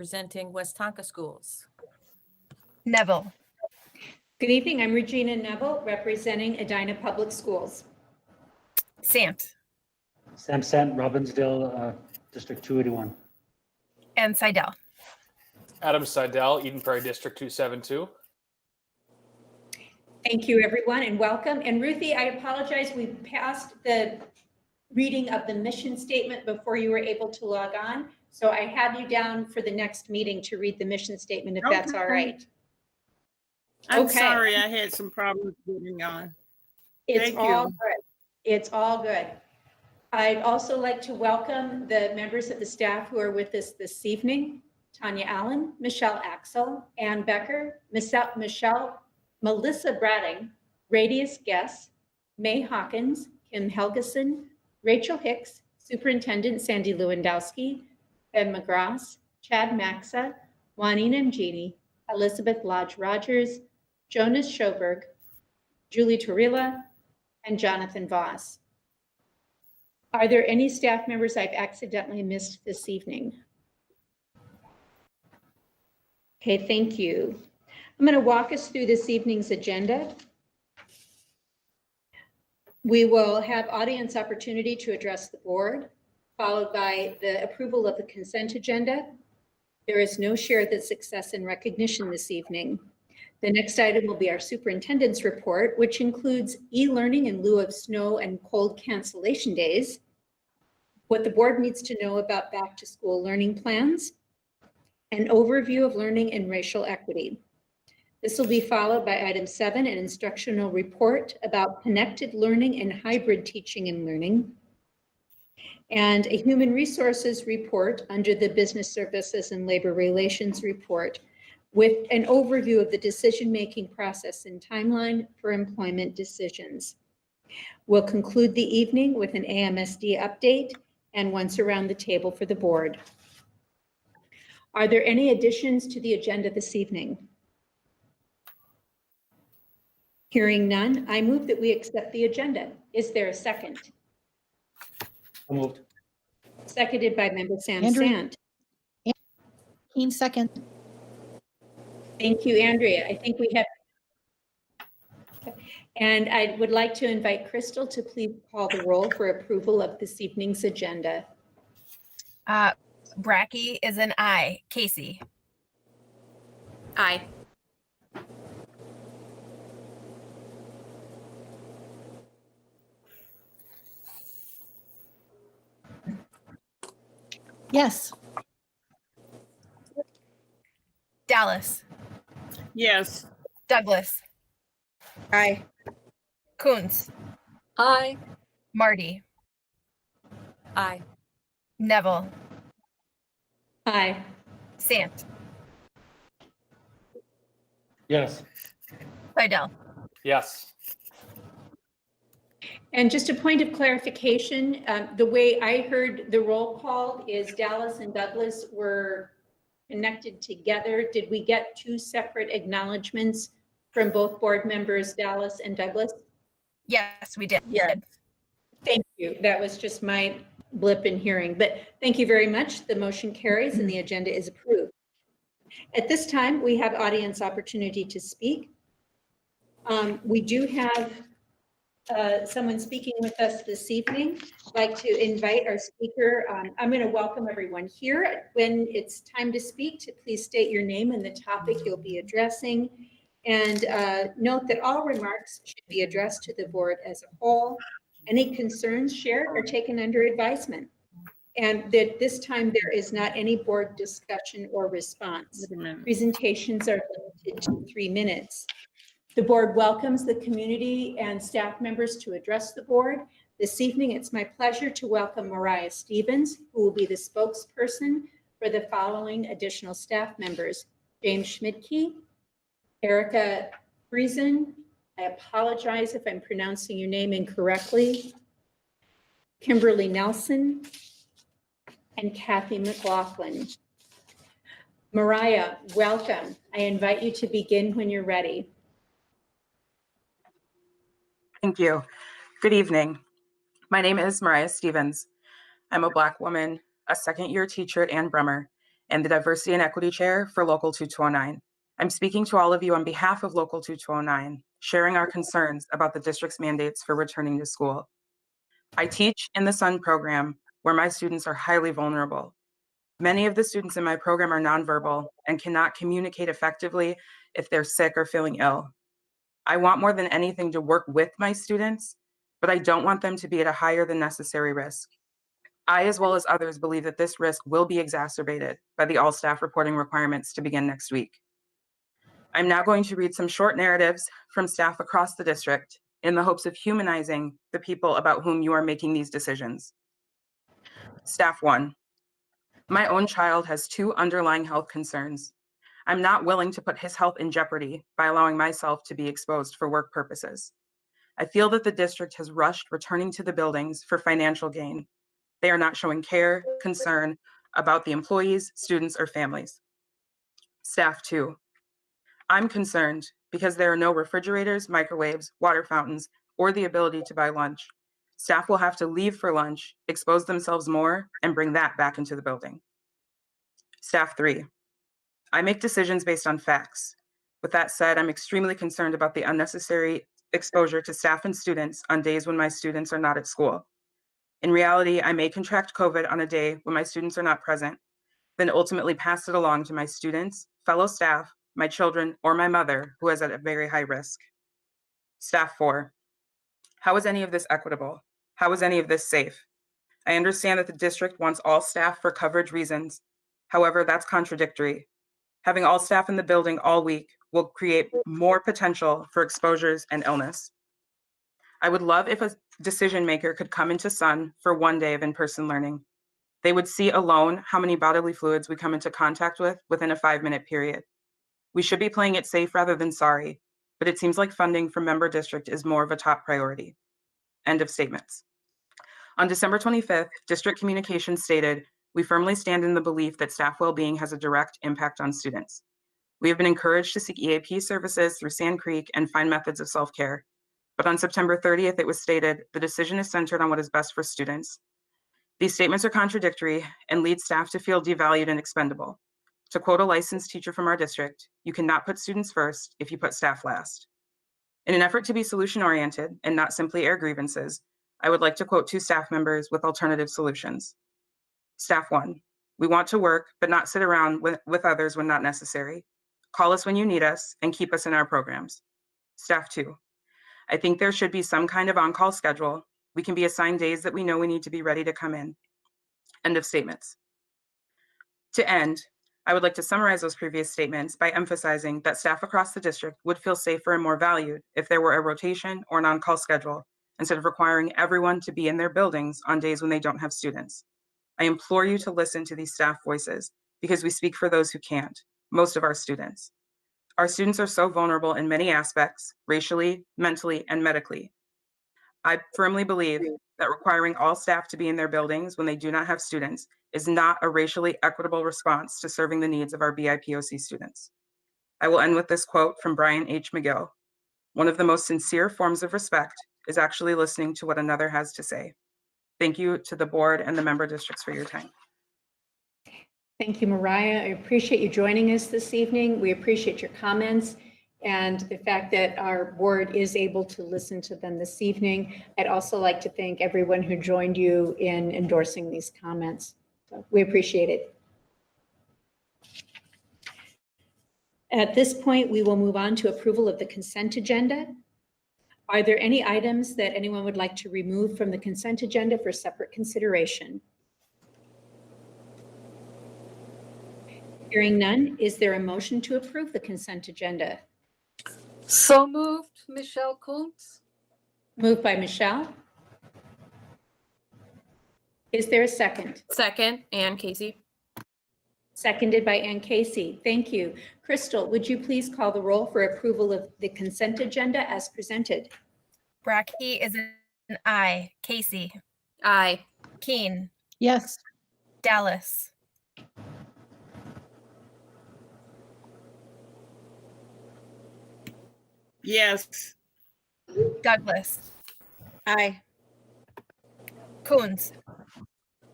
Presenting West Tonka Schools. Neville. Good evening. I'm Regina Neville, representing Edina Public Schools. Sant. Sam Sant, Robbinsdale, District 281. And Seidel. Adam Seidel, Eden Prairie District 272. Thank you, everyone, and welcome. And Ruthie, I apologize. We passed the reading of the mission statement before you were able to log on. So I have you down for the next meeting to read the mission statement, if that's all right. I'm Okay. sorry, I had some problems getting on. It's Thank all you. good. It's all good. I'd also like to welcome the members of the staff who are with us this evening. Tanya Allen, Michelle Axel, Ann Becker, Melissa Bratting, Radius Guess, May Hawkins, Kim Helgeson, Rachel Hicks, Superintendent Sandy Lewandowski, Ben McGrath, Chad Maxa, Juanine Mgini, Elizabeth Lodge Rogers, Jonas Schoberg, Julie Torilla, and Jonathan Voss. Are there any staff members I've accidentally missed this evening? Okay, thank you. I'm going to walk us through this evening's agenda. We will have audience opportunity to address the board, followed by the approval of the consent agenda. There is no share the success and recognition this evening. The next item will be our superintendent's report, which includes e-learning in lieu of snow and cold cancellation days, what the board needs to know about back to school learning plans, an overview of learning and racial equity. This will be followed by item 7, an instructional report about connected learning and hybrid teaching and learning, and a human resources report under the business services and labor relations report with an overview of the decision-making process and timeline for employment decisions. We'll conclude the evening with an AMSD update and once around the table for the board. Are there any additions to the agenda this evening? Hearing none, I move that we accept the agenda. Is there a second? So moved. Seconded by member Sam Andrew. Sant. Keen second. Thank you, Andrea. I think we have. And I would like to invite Crystal to please call the roll for approval of this evening's agenda. Brackey is an I. Casey. Aye. Yes. Dallas. Yes, Douglas. Aye. Kuntz. Aye. Marty. Aye. Neville. Aye. Sant. Yes. Seidel. Yes. And just a point of clarification, the way I heard the roll call is Dallas and Douglas were connected together. Did we get two separate acknowledgements from both board members, Dallas and Douglas? Yes, we did. Yeah. Thank you. That was just my blip in hearing, but thank you very much. The motion carries and the agenda is approved. At this time, we have audience opportunity to speak. We do have someone speaking with us this evening. I'd like to invite our speaker. I'm going to welcome everyone here. When it's time to speak, to please state your name and the topic you'll be addressing. And note that all remarks should be addressed to the board as a whole. Any concerns shared are taken under advisement. And that this time there is not any board discussion or response. wait a minute. Presentations are limited to 3 minutes. The board welcomes the community and staff members to address the board. This evening, it's my pleasure to welcome Mariah Stevens, who will be the spokesperson for the following additional staff members: James Schmidtke, Erica Friesen, I apologize if I'm pronouncing your name incorrectly, Kimberly Nelson, and Kathy McLaughlin. Mariah, welcome. I invite you to begin when you're ready. Thank you. Good evening. My name is Mariah Stevens. I'm a Black woman, a second-year teacher at Ann Brummer, and the Diversity and Equity Chair for Local 2209. I'm speaking to all of you on behalf of Local 2209, sharing our concerns about the district's mandates for returning to school. I teach in the SUN program, where my students are highly vulnerable. Many of the students in my program are nonverbal and cannot communicate effectively if they're sick or feeling ill. I want more than anything to work with my students, but I don't want them to be at a higher than necessary risk. I, as well as others, believe that this risk will be exacerbated by the all staff reporting requirements to begin next week. I'm now going to read some short narratives from staff across the district in the hopes of humanizing the people about whom you are making these decisions. Staff 1. My own child has 2 underlying health concerns. I'm not willing to put his health in jeopardy by allowing myself to be exposed for work purposes. I feel that the district has rushed returning to the buildings for financial gain. They are not showing care, concern about the employees, students, or families. Staff 2. I'm concerned because there are no refrigerators, microwaves, water fountains, or the ability to buy lunch. Staff will have to leave for lunch, expose themselves more, and bring that back into the building. Staff 3. I make decisions based on facts. With that said, I'm extremely concerned about the unnecessary exposure to staff and students on days when my students are not at school. In reality, I may contract COVID on a day when my students are not present, then ultimately pass it along to my students, fellow staff, my children, or my mother, who is at a very high risk. Staff 4. How is any of this equitable? How is any of this safe? I understand that the district wants all staff for coverage reasons. However, that's contradictory. Having all staff in the building all week will create more potential for exposures and illness. I would love if a decision maker could come into SUN for one day of in-person learning. They would see alone how many bodily fluids we come into contact with within a 5-minute period. We should be playing it safe rather than sorry, but it seems like funding from member district is more of a top priority. End of statements. On December 25th, district communications stated, "We firmly stand in the belief that staff well-being has a direct impact on students. We have been encouraged to seek EAP services through Sand Creek and find methods of self-care. But on September 30th, it was stated, the decision is centered on what is best for students. These statements are contradictory and lead staff to feel devalued and expendable. To quote a licensed teacher from our district, you cannot put students first if you put staff last." In an effort to be solution-oriented and not simply air grievances, I would like to quote 2 staff members with alternative solutions. Staff 1, we want to work, but not sit around with others when not necessary. Call us when you need us and keep us in our programs. Staff 2, I think there should be some kind of on-call schedule. We can be assigned days that we know we need to be ready to come in. End of statements. To end, I would like to summarize those previous statements by emphasizing that staff across the district would feel safer and more valued if there were a rotation or an on-call schedule, instead of requiring everyone to be in their buildings on days when they don't have students. I implore you to listen to these staff voices because we speak for those who can't, most of our students. Our students are so vulnerable in many aspects, racially, mentally, and medically. I firmly believe that requiring all staff to be in their buildings when they do not have students is not a racially equitable response to serving the needs of our BIPOC students. I will end with this quote from Brian H. McGill. One of the most sincere forms of respect is actually listening to what another has to say. Thank you to the board and the member districts for your time. Thank you, Mariah. I appreciate you joining us this evening. We appreciate your comments and the fact that our board is able to listen to them this evening. I'd also like to thank everyone who joined you in endorsing these comments. So we appreciate it. At this point, we will move on to approval of the consent agenda. Are there any items that anyone would like to remove from the consent agenda for separate consideration? Hearing none, is there a motion to approve the consent agenda? So moved, Michelle Kuntz. Moved by Michelle. Is there a second? Second, Ann Casey. Seconded by Ann Casey. Thank you. Crystal, would you please call the roll for approval of the consent agenda as presented? Brackey is an I. Casey. Aye. Keen. Yes. Dallas. Yes. Douglas. Aye. Coons.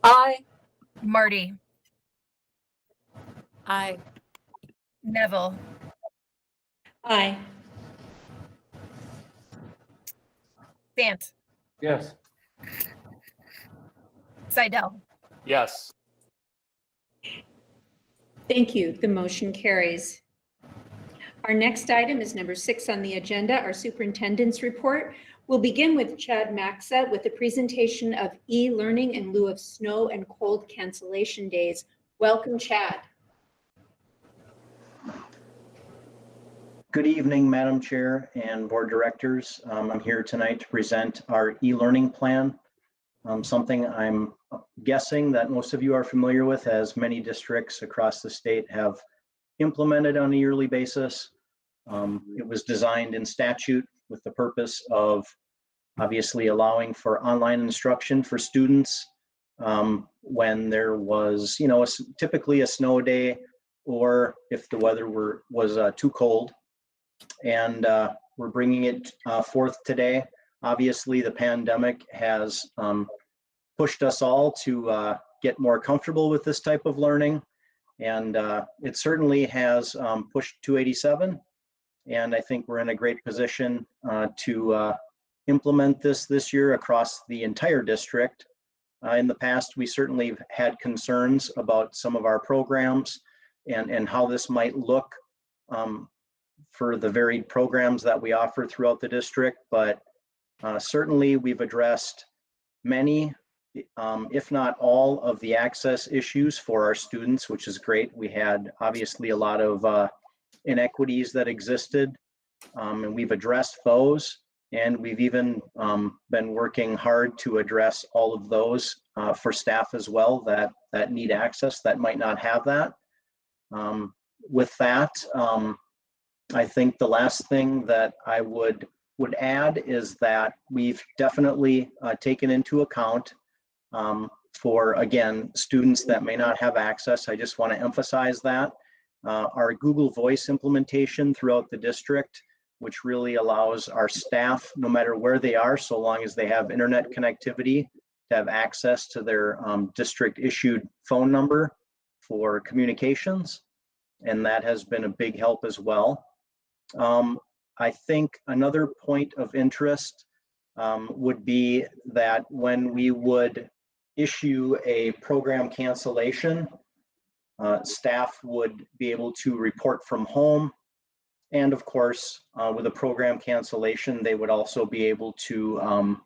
Aye. Marty. Aye. Neville, Aye. Sant, Yes. Seidel, Yes. Thank you. The motion carries. Our next item is number 6 on the agenda, our superintendent's report. We'll begin with Chad Maxa with a presentation of e-learning in lieu of snow and cold cancellation days. Welcome, Chad. Good evening, Madam Chair and Board Directors. I'm here tonight to present our e-learning plan, something I'm guessing that most of you are familiar with, as many districts across the state have implemented on a yearly basis. It was designed in statute with the purpose of obviously allowing for online instruction for students when there was, typically a snow day, or if the weather was too cold. And we're bringing it forth today. Obviously, the pandemic has pushed us all to get more comfortable with this type of learning. And it certainly has pushed 287. And I think we're in a great position to implement this year across the entire district. In the past, we certainly had concerns about some of our programs and how this might look for the varied programs that we offer throughout the district, but certainly we've addressed many, if not all, of the access issues for our students, which is great. We had obviously a lot of inequities that existed, and we've addressed those, and we've even been working hard to address all of those for staff as well that need access that might not have that. With that, I think the last thing that I would add is that we've definitely taken into account for, again, students that may not have access. I just want to emphasize that. Our Google Voice implementation throughout the district, which really allows our staff, no matter where they are, so long as they have internet connectivity, to have access to their district issued phone number for communications. And that has been a big help as well. I think another point of interest would be that when we would issue a program cancellation, staff would be able to report from home. And of course, with a program cancellation, they would also be able to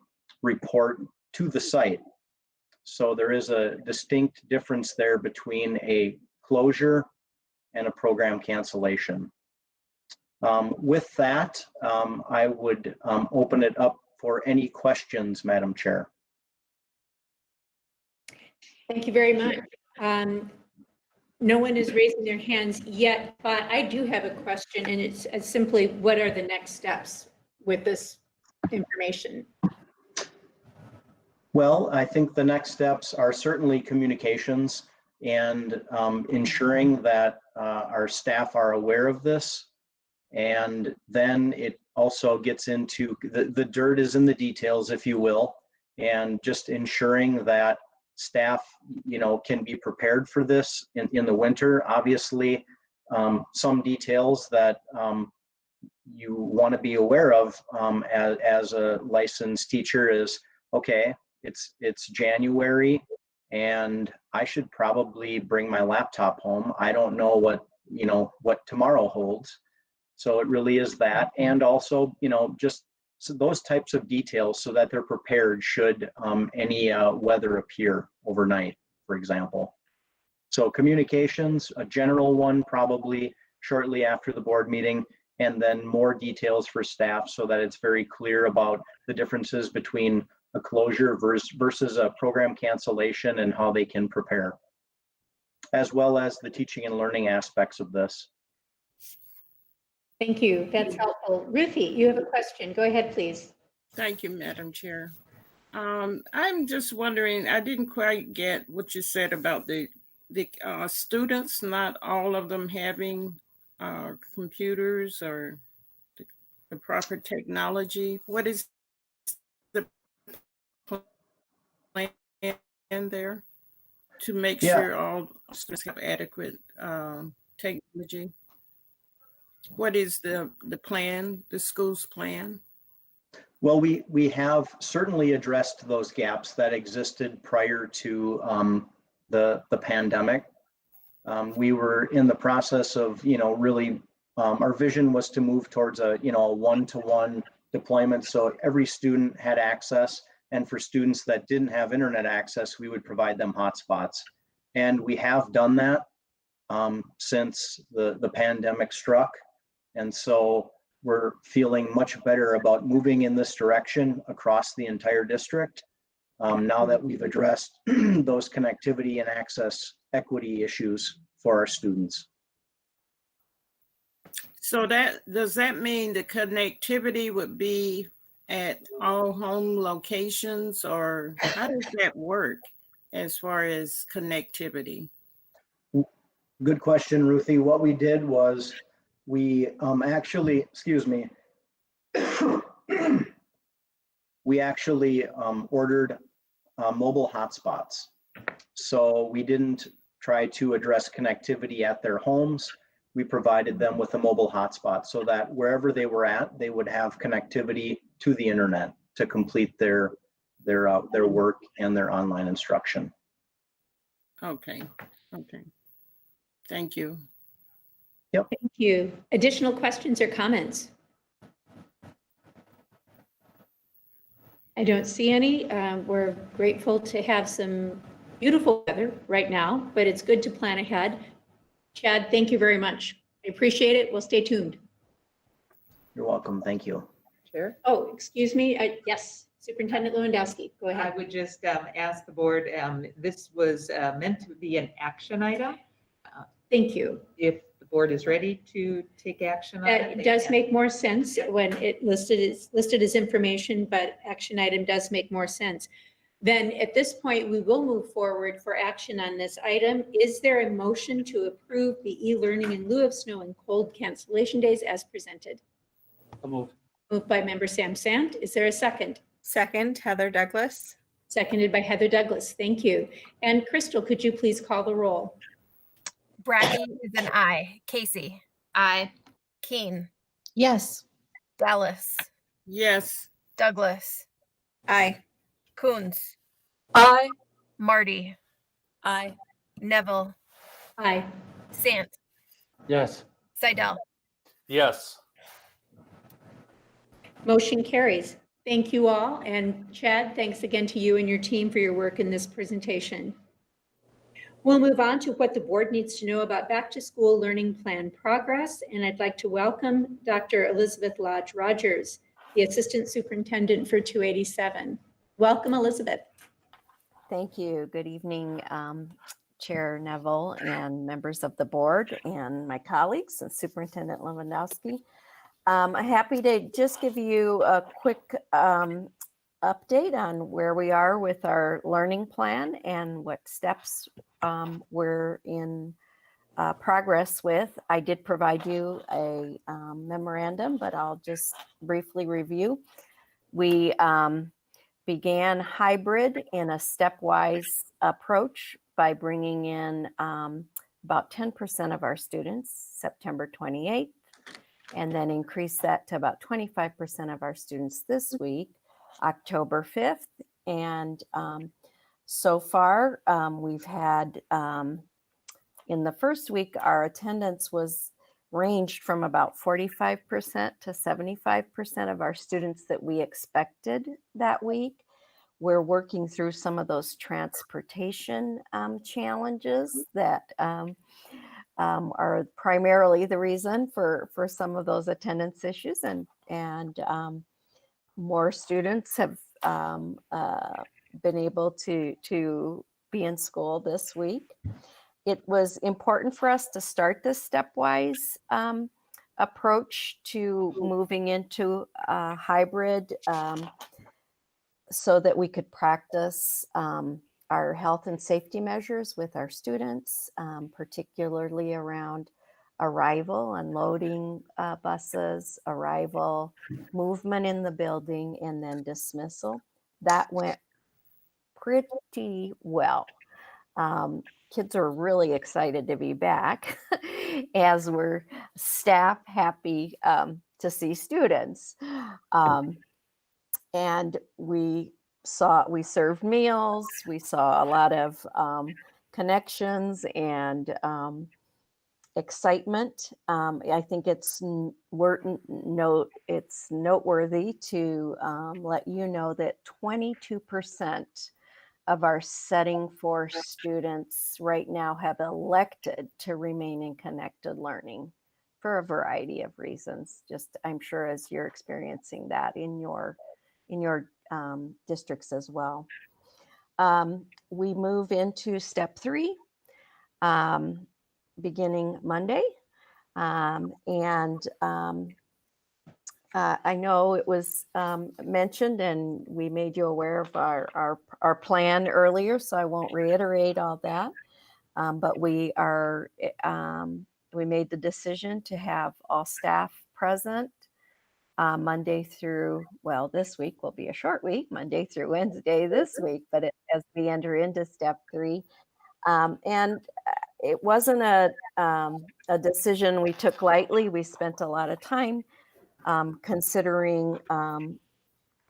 report to the site. So there is a distinct difference there between a closure and a program cancellation. With that, I would open it up for any questions, Madam Chair. Thank you very much. No one is raising their hands yet, but I do have a question, and it's simply, what are the next steps with this information? Well, I think the next steps are certainly communications and ensuring that our staff are aware of this. And then it also gets into the dirt is in the details, if you will, and just ensuring that staff, can be prepared for this in the winter. Obviously, some details that you want to be aware of as a licensed teacher is, okay, it's January and I should probably bring my laptop home. I don't know what tomorrow holds. So it really is that. And also, just so those types of details so that they're prepared should any weather appear overnight, for example. So communications, a general one, probably shortly after the board meeting, and then more details for staff so that it's very clear about the differences between a closure versus a program cancellation and how they can prepare, as well as the teaching and learning aspects of this. Thank you. That's helpful. Ruthie, you have a question. Go ahead, please. Thank you, Madam Chair. I'm just wondering, I didn't quite get what you said about the students, not all of them having computers or the proper technology. What is the plan there? to make Yeah. sure all students have adequate technology? What is the plan, the school's plan? Well, we have certainly addressed those gaps that existed prior to the pandemic. We were in the process of, really, our vision was to move towards a one-to-one deployment. So every student had access. And for students that didn't have internet access, we would provide them hotspots. And we have done that since the pandemic struck. And so we're feeling much better about moving in this direction across the entire district. Now that we've addressed those connectivity and access equity issues for our students. So does that mean the connectivity would be at all home locations, or how does that work as far as connectivity? Good question, Ruthie. What we did was we actually, excuse me, we actually ordered mobile hotspots. So we didn't try to address connectivity at their homes. We provided them with a mobile hotspot so that wherever they were at, they would have connectivity to the internet to complete their work and their online instruction. Okay. Thank you. Thank you. Additional questions or comments? I don't see any. We're grateful to have some beautiful weather right now, but it's good to plan ahead. Chad, thank you very much. I appreciate it. We'll stay tuned. You're welcome. Thank you. Chair? Oh, excuse me. Yes, Superintendent Lewandowski, go I ahead. would just ask the board, this was meant to be an action item. Thank you. If the board is ready to take action on it. It does make more sense when it listed as information, but action item does make more sense. Then at this point, we will move forward for action on this item. Is there a motion to approve the e-learning in lieu of snow and cold cancellation days as presented? So moved. Moved by member Sam Sant. Is there a second? Second, Heather Douglas. Seconded by Heather Douglas. Thank you. And Crystal, could you please call the roll? Brackey is an I. Casey. Aye. Keen. Yes. Dallas. Yes. Douglas. Aye. Coons. Aye. Marty. Aye. Neville. Aye. Sant. Yes. Seidel. Yes. Motion carries. Thank you all. And Chad, thanks again to you and your team for your work in this presentation. We'll move on to what the board needs to know about back to school learning plan progress. And I'd like to welcome Dr. Elizabeth Lodge Rogers, the Assistant Superintendent for 287. Welcome, Elizabeth. Thank you. Good evening, Chair Neville and members of the board and my colleagues and Superintendent Lewandowski. I'm happy to just give you a quick update on where we are with our learning plan and what steps we're in progress with. I did provide you a memorandum, but I'll just briefly review. We began hybrid in a stepwise approach by bringing in about 10% of our students September 28th, and then increased that to about 25% of our students this week, October 5th. And so far, we've had, in the first week, our attendance was ranged from about 45% to 75% of our students that we expected that week. We're working through some of those transportation challenges that are primarily the reason for some of those attendance issues, and more students have been able to be in school this week. It was important for us to start this stepwise approach to moving into a hybrid so that we could practice our health and safety measures with our students, particularly around arrival, unloading buses, arrival, movement in the building, and then dismissal. That went pretty well. Kids are really excited to be back, as we're staff happy to see students. And we served meals, we saw a lot of connections and excitement. I think it's noteworthy to let you know that 22% of our setting for students right now have elected to remain in connected learning for a variety of reasons. Just, I'm sure, as you're experiencing that in your districts as well. We move into step 3, beginning Monday. I know it was mentioned and we made you aware of our plan earlier, so I won't reiterate all that. But we made the decision to have all staff present Monday through, well, this week will be a short week, Monday through Wednesday this week, but as we enter into step 3. And it wasn't a decision we took lightly. We spent a lot of time considering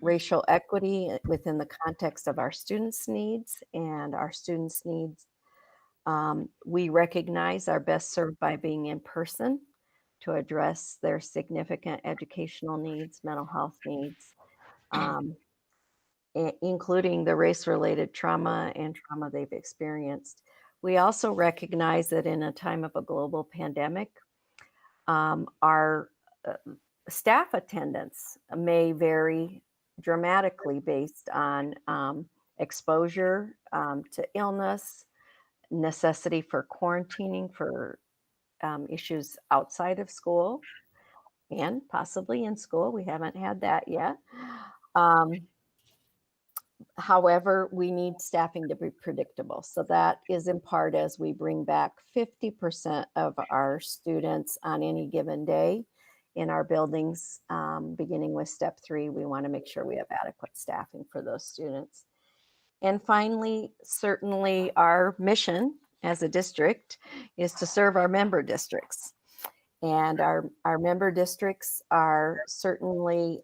racial equity within the context of our students' needs, and our students' needs we recognize are best served by being in person to address their significant educational needs, mental health needs, including the race-related trauma and trauma they've experienced. We also recognize that in a time of a global pandemic, our staff attendance may vary dramatically based on exposure to illness, necessity for quarantining for issues outside of school and possibly in school. We haven't had that yet. However, we need staffing to be predictable. So that is in part as we bring back 50% of our students on any given day in our buildings, beginning with step 3. We want to make sure we have adequate staffing for those students. And finally, certainly our mission as a district is to serve our member districts. And our member districts are certainly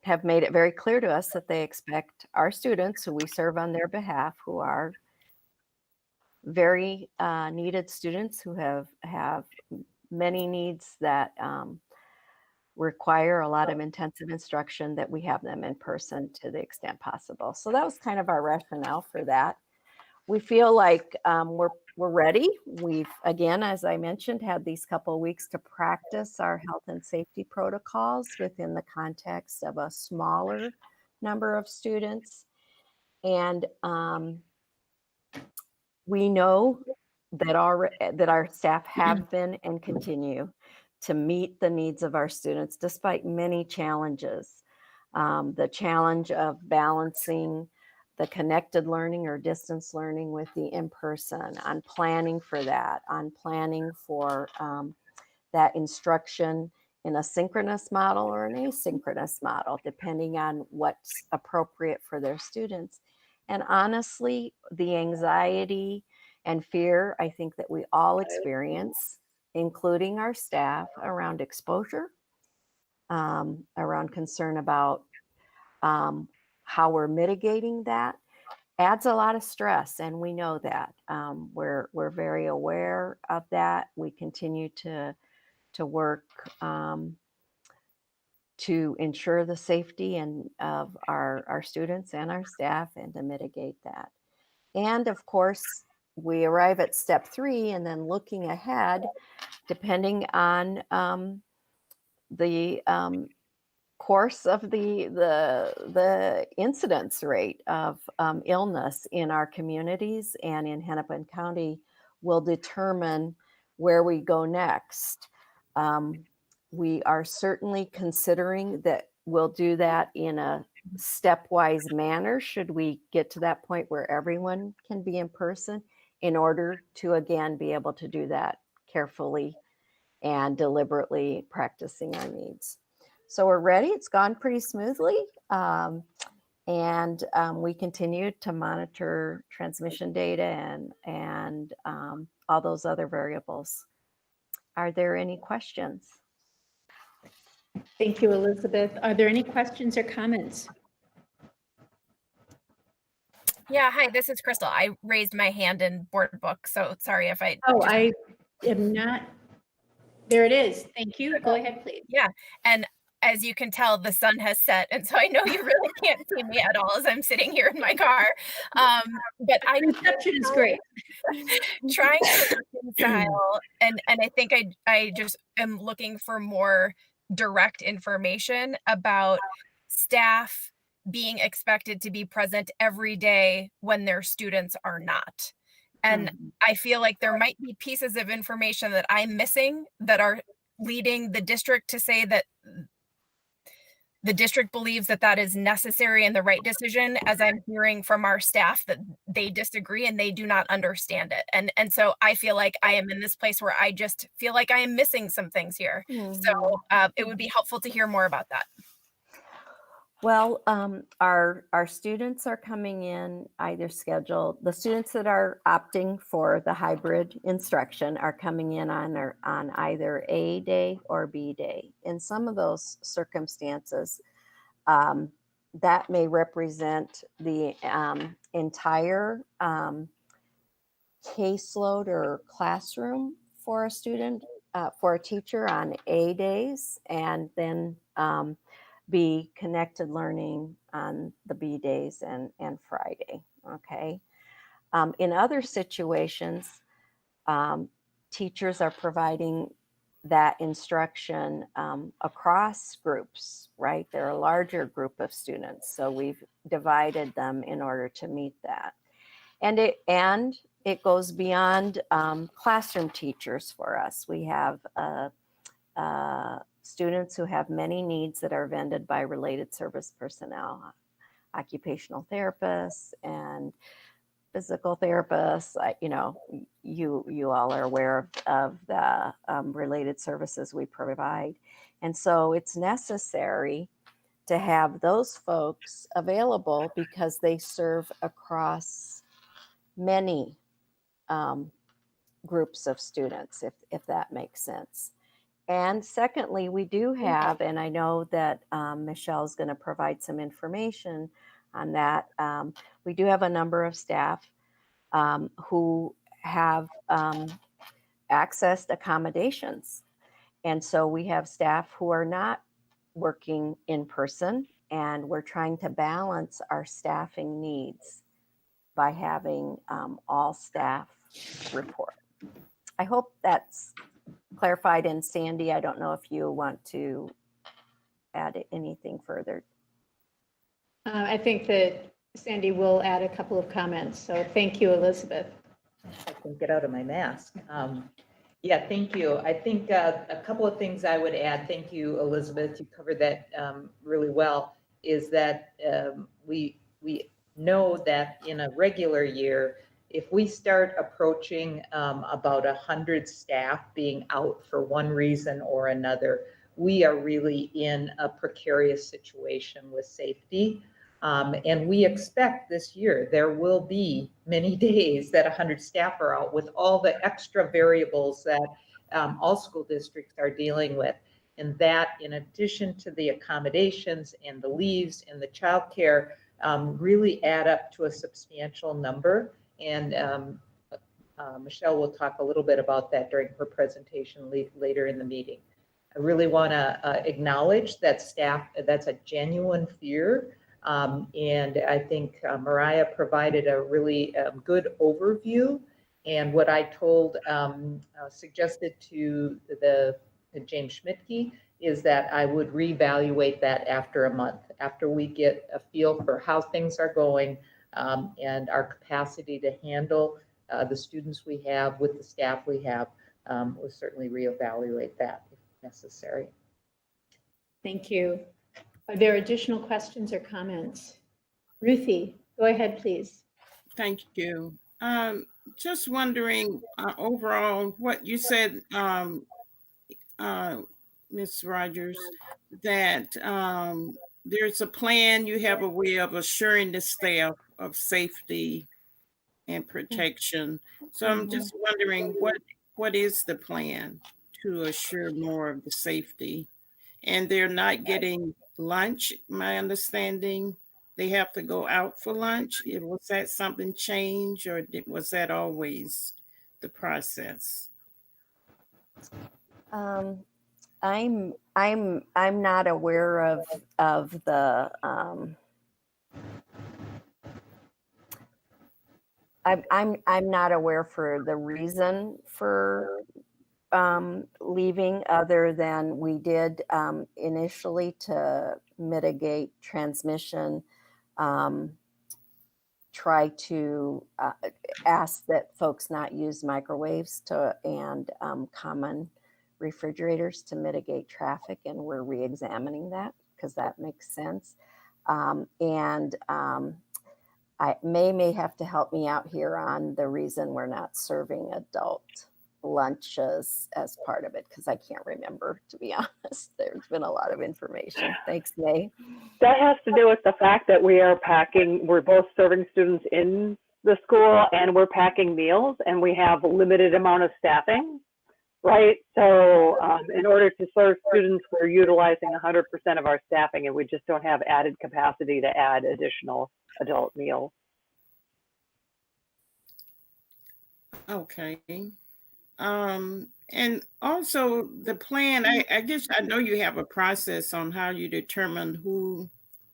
have made it very clear to us that they expect our students, who we serve on their behalf, who are very needed students who have many needs that require a lot of intensive instruction, that we have them in person to the extent possible. So that was kind of our rationale for that. We feel like we're ready. We've, again, as I mentioned, had these couple of weeks to practice our health and safety protocols within the context of a smaller number of students. And we know that our staff have been and continue to meet the needs of our students despite many challenges. The challenge of balancing the connected learning or distance learning with the in-person, on planning for that, on planning for that instruction in a synchronous model or an asynchronous model, depending on what's appropriate for their students. And honestly, the anxiety and fear, I think, that we all experience, including our staff, around exposure, around concern about how we're mitigating that, adds a lot of stress, and we know that. We're very aware of that. We continue to work to ensure the safety of our students and our staff, and to mitigate that. And of course, we arrive at step 3, and then looking ahead, depending on the course of the incidence rate of illness in our communities and in Hennepin County, will determine where we go next. We are certainly considering that we'll do that in a stepwise manner should we get to that point where everyone can be in person, in order to again be able to do that carefully and deliberately, practicing our needs. So we're ready. It's gone pretty smoothly. And we continue to monitor transmission data and all those other variables. Are there any questions? Thank you, Elizabeth. Are there any questions or comments? Yeah, hi, this is Crystal. I raised my hand in board book, so sorry if I. Oh, I am not. There it is. Thank you. Go ahead, please. Yeah, and as you can tell, the sun has set, and so I know you really can't see me at all as I'm sitting here in my car. But I Reception is great. trying to reconcile, and I think I just am looking for more direct information about staff being expected to be present every day when their students are not. And I feel like there might be pieces of information that I'm missing that are leading the district to say that the district believes that that is necessary and the right decision, as I'm hearing from our staff that they disagree and they do not understand it. And so I feel like I am in this place where I just feel like I am missing some things here. So it would be helpful to hear more about that. Well, our students are coming in either scheduled. The students that are opting for the hybrid instruction are coming in on either A day or B day. In some of those circumstances, that may represent the entire caseload or classroom for a student, for a teacher on A days, and then be connected learning on the B days and Friday. Okay. In other situations, teachers are providing that instruction across groups, right? They're a larger group of students. So we've divided them in order to meet that. And it goes beyond classroom teachers for us. We have students who have many needs that are vended by related service personnel, occupational therapists and physical therapists. You know, you all are aware of the related services we provide. And so it's necessary to have those folks available because they serve across many groups of students, if that makes sense. And secondly, we do have, and I know that Michelle's going to provide some information on that. We do have a number of staff who have accessed accommodations. And so we have staff who are not working in person, and we're trying to balance our staffing needs by having all staff report. I hope that's clarified. And Sandy, I don't know if you want to add anything further. I think that Sandy will add a couple of comments. So thank you, Elizabeth. I can get out of my mask. Yeah, thank you. I think a couple of things I would add. Thank you, Elizabeth. You covered that really well. Is that we know that in a regular year, if we start approaching about 100 staff being out for one reason or another, we are really in a precarious situation with safety. And we expect this year there will be many days that 100 staff are out with all the extra variables that all school districts are dealing with. And that, in addition to the accommodations and the leaves and the childcare, really add up to a substantial number. And Michelle will talk a little bit about that during her presentation later in the meeting. I really want to acknowledge that staff, that's a genuine fear. And I think Mariah provided a really good overview. And what I told, suggested to James Schmidtke is that I would reevaluate that after a month, after we get a feel for how things are going and our capacity to handle the students we have with the staff we have. We'll certainly reevaluate that if necessary. Thank you. Are there additional questions or comments? Ruthie, go ahead, please. Thank you. Just wondering overall what you said, Ms. Rogers, that there's a plan, you have a way of assuring the staff of safety and protection. So I'm just wondering what is the plan to assure more of the safety? And they're not getting lunch, my understanding. They have to go out for lunch. Was that something change, or was that always the process? I'm not aware of the I'm not aware for the reason for leaving, other than we did initially to mitigate transmission, try to ask that folks not use microwaves and common refrigerators to mitigate traffic, and we're re-examining that because that makes sense. May have to help me out here on the reason we're not serving adult lunches as part of it, because I can't remember, to be honest. There's been a lot of information. Thanks, May. That has to do with the fact that we're both serving students in the school and we're packing meals, and we have a limited amount of staffing, right? So in order to serve students, we're utilizing 100% of our staffing, and we just don't have added capacity to add additional adult meals. Okay. And also the plan, I guess I know you have a process on how you determine who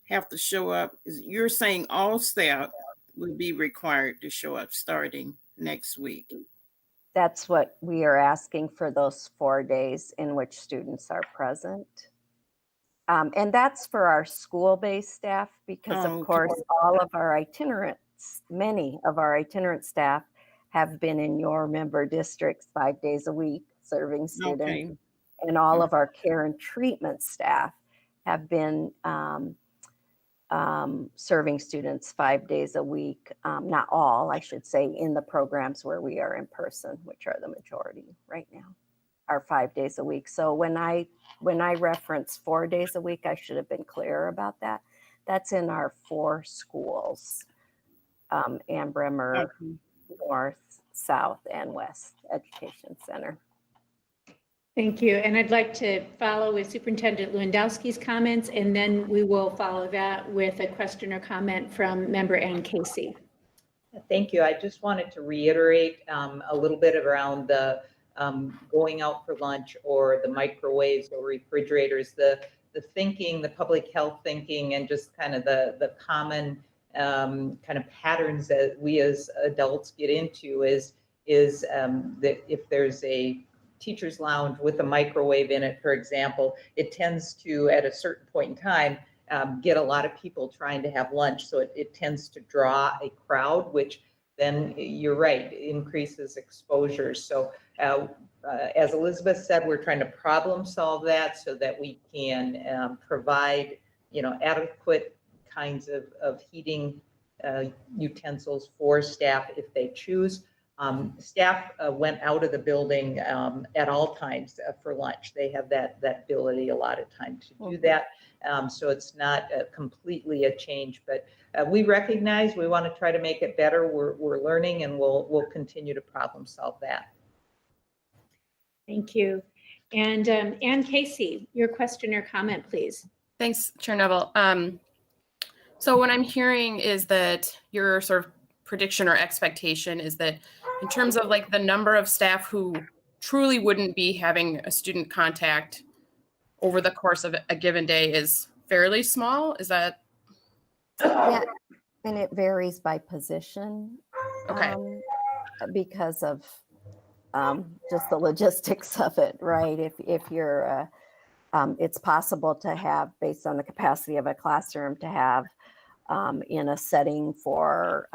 have to show up. You're saying all staff will be required to show up starting next week. That's what we are asking for, those 4 days in which students are present. And that's for our school-based staff, because of course, all of our itinerants, many of our itinerant staff have been in your member districts 5 days a week serving students. Okay. And all of our care and treatment staff have been serving students 5 days a week. Not all, I should say, in the programs where we are in person, which are the majority right now, are 5 days a week. So when I reference 4 days a week, I should have been clearer about that. That's in our 4 schools, Ann Bremer, North, South, and West Education Center. Thank you. And I'd like to follow with Superintendent Lewandowski's comments, and then we will follow that with a question or comment from member Ann Casey. Thank you. I just wanted to reiterate a little bit around the going out for lunch or the microwaves or refrigerators, the thinking, the public health thinking, and just kind of the common kind of patterns that we as adults get into is that if there's a teacher's lounge with a microwave in it, for example, it tends to, at a certain point in time, get a lot of people trying to have lunch. So it tends to draw a crowd, which then, you're right, increases exposure. So as Elizabeth said, we're trying to problem solve that so that we can provide, adequate kinds of heating utensils for staff if they choose. Staff went out of the building at all times for lunch. They have that ability a lot of times to do that. So it's not completely a change, but we recognize we want to try to make it better. We're learning, and we'll continue to problem solve that. Thank you. And Ann Casey, your question or comment, please. Thanks, Chair Neville. So what I'm hearing is that your sort of prediction or expectation is that in terms of like the number of staff who truly wouldn't be having a student contact over the course of a given day is fairly small. Is that? Yeah, and it varies by position. Okay. Because of just the logistics of it, right? If you're, it's possible to have, based on the capacity of a classroom, to have in a setting for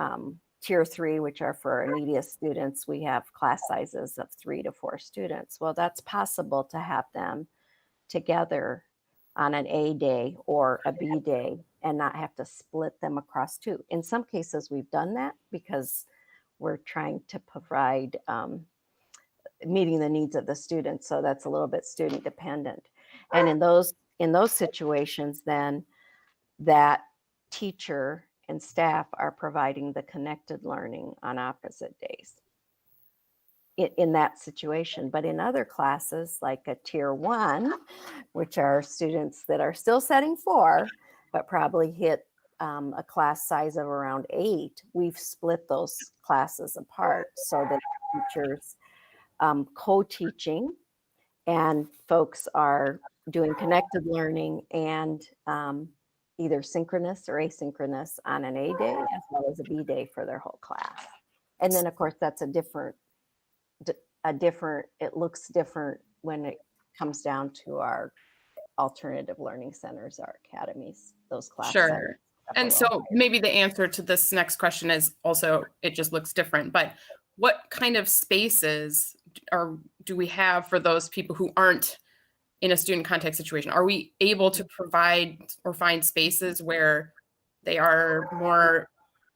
tier 3, which are for our neediest students, we have class sizes of 3 to 4 students. Well, that's possible to have them together on an A day or a B day and not have to split them across 2. In some cases, we've done that because we're trying to provide meeting the needs of the students. So that's a little bit student dependent. And in those situations, then that teacher and staff are providing the connected learning on opposite days in that situation. But in other classes, like a tier 1, which are students that are still setting 4, but probably hit a class size of around 8, we've split those classes apart so that teachers co-teaching and folks are doing connected learning and either synchronous or asynchronous on an A day as well as a B day for their whole class. And then of course that's it looks different when it comes down to our alternative learning centers, our academies, those class Sure. sizes. And so maybe the answer to this next question is also, it just looks different, but what kind of spaces do we have for those people who aren't in a student contact situation? Are we able to provide or find spaces where they are more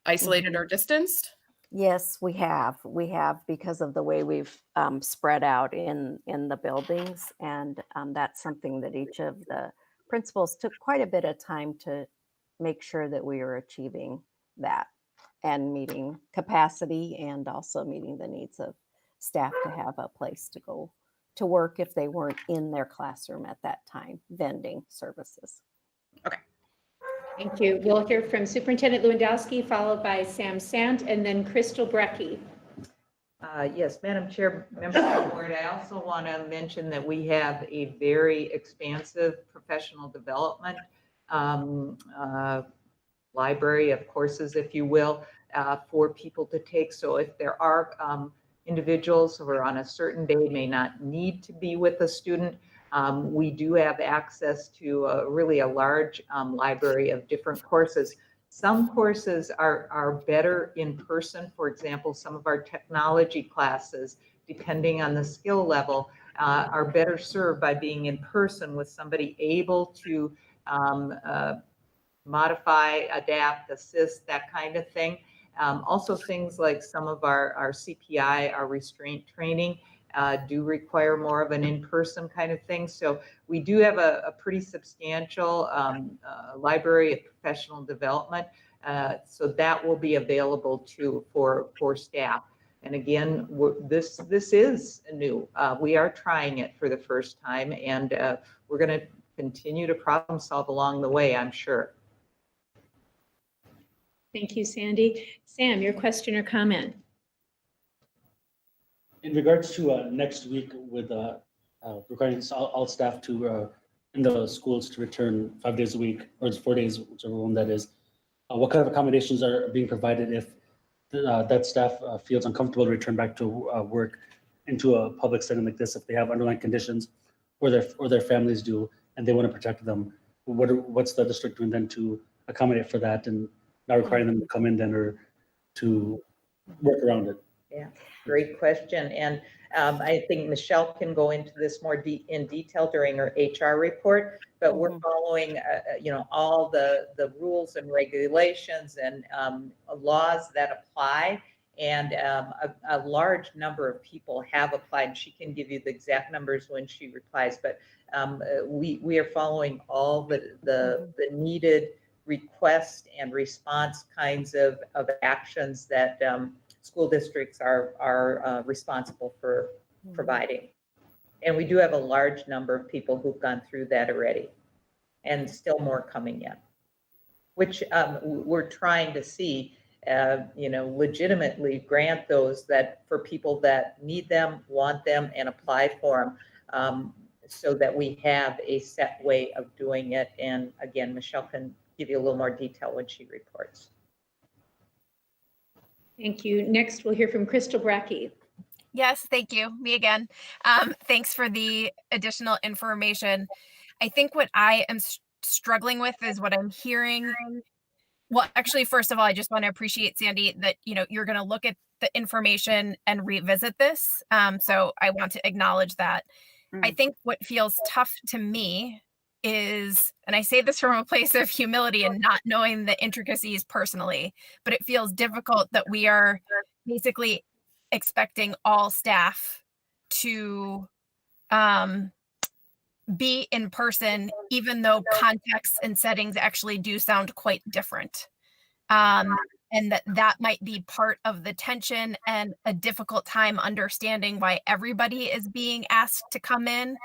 isolated or distanced? Yes, we have. We have, because of the way we've spread out in the buildings. And that's something that each of the principals took quite a bit of time to make sure that we were achieving that and meeting capacity and also meeting the needs of staff to have a place to go to work if they weren't in their classroom at that time, vending services. Okay. Thank you. We'll hear from Superintendent Lewandowski, followed by Sam Sant, and then Crystal Brecky. Yes, Madam Chair, members of the board, I also want to mention that we have a very expansive professional development library of courses, if you will, for people to take. So if there are individuals who are on a certain day may not need to be with a student, we do have access to really a large library of different courses. Some courses are better in person. For example, some of our technology classes, depending on the skill level, are better served by being in person with somebody able to modify, adapt, assist, that kind of thing. Also things like some of our CPI, our restraint training, do require more of an in-person kind of thing. So we do have a pretty substantial library of professional development. So that will be available too for staff. And again, this is new. We are trying it for the first time, and we're going to continue to problem solve along the way, I'm sure. Thank you, Sandy. Sam, your question or comment? In regards to next week with requiring all staff to in the schools to return 5 days a week, or it's 4 days, whichever one that is, what kind of accommodations are being provided if that staff feels uncomfortable to return back to work into a public setting like this, if they have underlying conditions or their families do and they want to protect them? What's the district doing then to accommodate for that and not requiring them to come in then or to work around it? Yeah, great question. And I think Michelle can go into this more in detail during her HR report, but we're following, all the rules and regulations and laws that apply. And a large number of people have applied. She can give you the exact numbers when she replies, but we are following all the needed request and response kinds of actions that school districts are responsible for providing. And we do have a large number of people who've gone through that already, and still more coming in, which we're trying to see, legitimately grant those that for people that need them, want them, and apply for them, so that we have a set way of doing it. And again, Michelle can give you a little more detail when she reports. Thank you. Next, we'll hear from Crystal Brecky. Yes, thank you. Me again. Thanks for the additional information. I think what I am struggling with is what I'm hearing. Well, actually, first of all, I just want to appreciate, Sandy, that you're going to look at the information and revisit this. So I want to acknowledge that. I think what feels tough to me is, and I say this from a place of humility and not knowing the intricacies personally, but it feels difficult that we are basically expecting all staff to be in person, even though contexts and settings actually do sound quite different. And that might be part of the tension and a difficult time understanding why everybody is being asked to come in.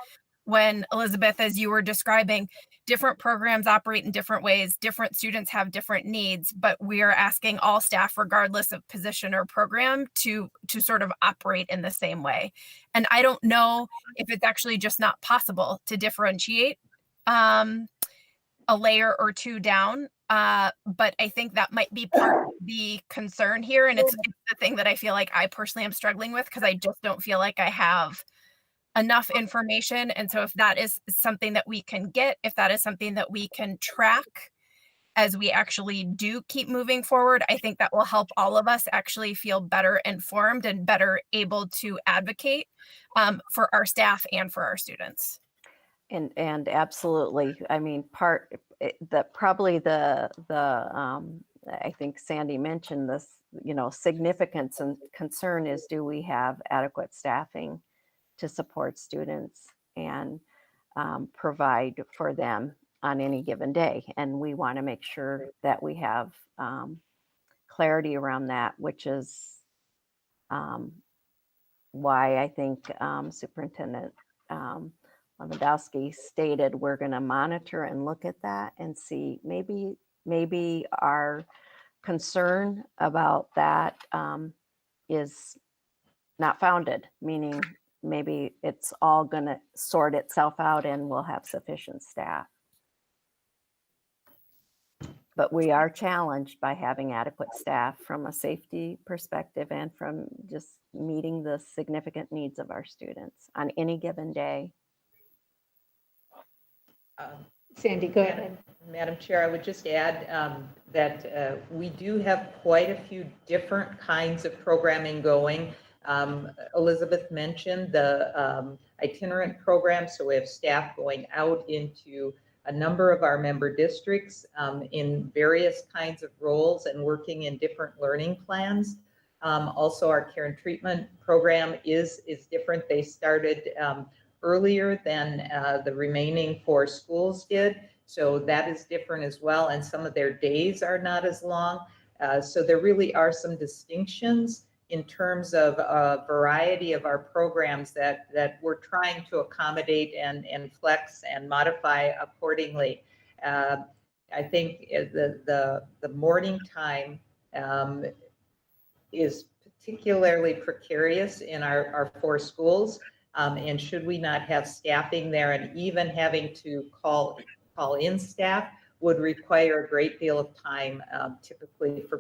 When, Elizabeth, as you were describing, different programs operate in different ways, different students have different needs, but we are asking all staff, regardless of position or program, to sort of operate in the same way. And I don't know if it's actually just not possible to differentiate a layer or two down, but I think that might be part of the concern here. And it's the thing that I feel like I personally am struggling with, because I just don't feel like I have enough information. And so if that is something that we can get, if that is something that we can track as we actually do keep moving forward, I think that will help all of us actually feel better informed and better able to advocate for our staff and for our students. And absolutely, I mean, probably the I think Sandy mentioned this, significance and concern is, do we have adequate staffing to support students and provide for them on any given day? And we want to make sure that we have clarity around that, which is why I think Superintendent Lewandowski stated we're going to monitor and look at that and see maybe our concern about that is not founded, meaning maybe it's all going to sort itself out and we'll have sufficient staff. But we are challenged by having adequate staff from a safety perspective and from just meeting the significant needs of our students on any given day. Sandy, go ahead. Madam Chair, I would just add that we do have quite a few different kinds of programming going. Elizabeth mentioned the itinerant program, so we have staff going out into a number of our member districts in various kinds of roles and working in different learning plans. Also, our care and treatment program is different. They started earlier than the remaining 4 schools did, so that is different as well, and some of their days are not as long. So there really are some distinctions in terms of a variety of our programs that we're trying to accommodate and flex and modify accordingly. I think the morning time is particularly precarious in our 4 schools. And should we not have staffing there, and even having to call in staff would require a great deal of time, typically for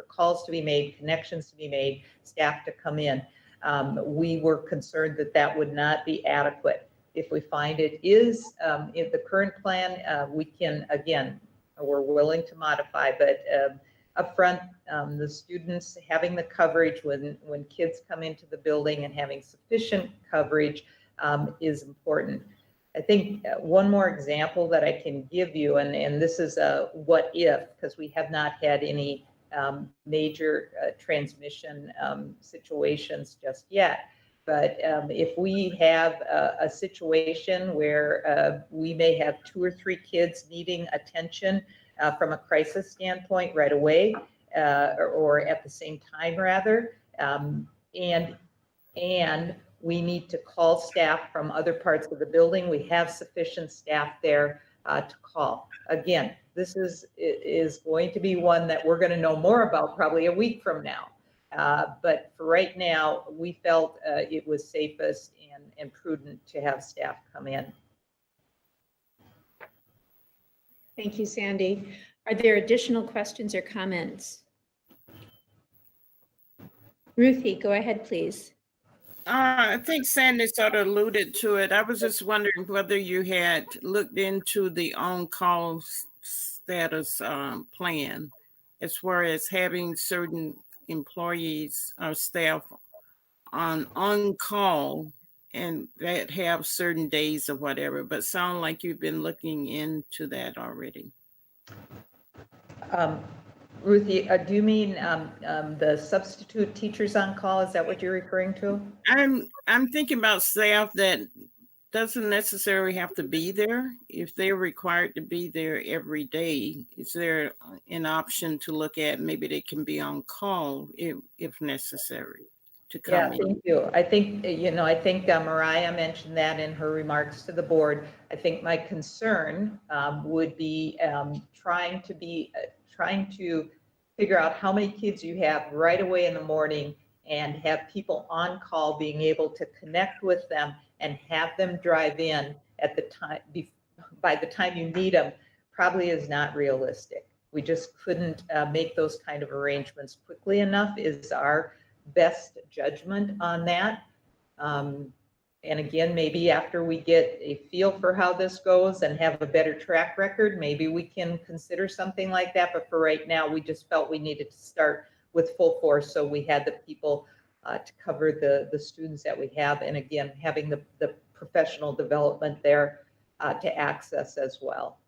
calls to be made, connections to be made, staff to come in. We were concerned that would not be adequate. If we find it is in the current plan, we can, again, we're willing to modify, but upfront, the students having the coverage when kids come into the building and having sufficient coverage is important. I think one more example that I can give you, and this is a what if, because we have not had any major transmission situations just yet. But if we have a situation where we may have 2 or 3 kids needing attention from a crisis standpoint right away, or at the same time rather, and we need to call staff from other parts of the building, we have sufficient staff there to call. Again, this is going to be one that we're going to know more about probably a week from now. But for right now, we felt it was safest and prudent to have staff come in. Thank you, Sandy. Are there additional questions or comments? Ruthie, go ahead, please. I think Sandy sort of alluded to it. I was just wondering whether you had looked into the on-call status plan, as far as having certain employees or staff on call and that have certain days or whatever, but sound like you've been looking into that already. Ruthie, do you mean the substitute teachers on call? Is that what you're referring to? I'm thinking about staff that doesn't necessarily have to be there. If they're required to be there every day, is there an option to look at? Maybe they can be on call if necessary to come Yeah, in. thank you. I think, I think Mariah mentioned that in her remarks to the board. I think my concern would be trying to figure out how many kids you have right away in the morning and have people on call being able to connect with them and have them drive in at the time, by the time you need them, probably is not realistic. We just couldn't make those kind of arrangements quickly enough is our best judgment on that. And again, maybe after we get a feel for how this goes and have a better track record, maybe we can consider something like that. But for right now, we just felt we needed to start with full force. So we had the people to cover the students that we have. And again, having the professional development there to access as well.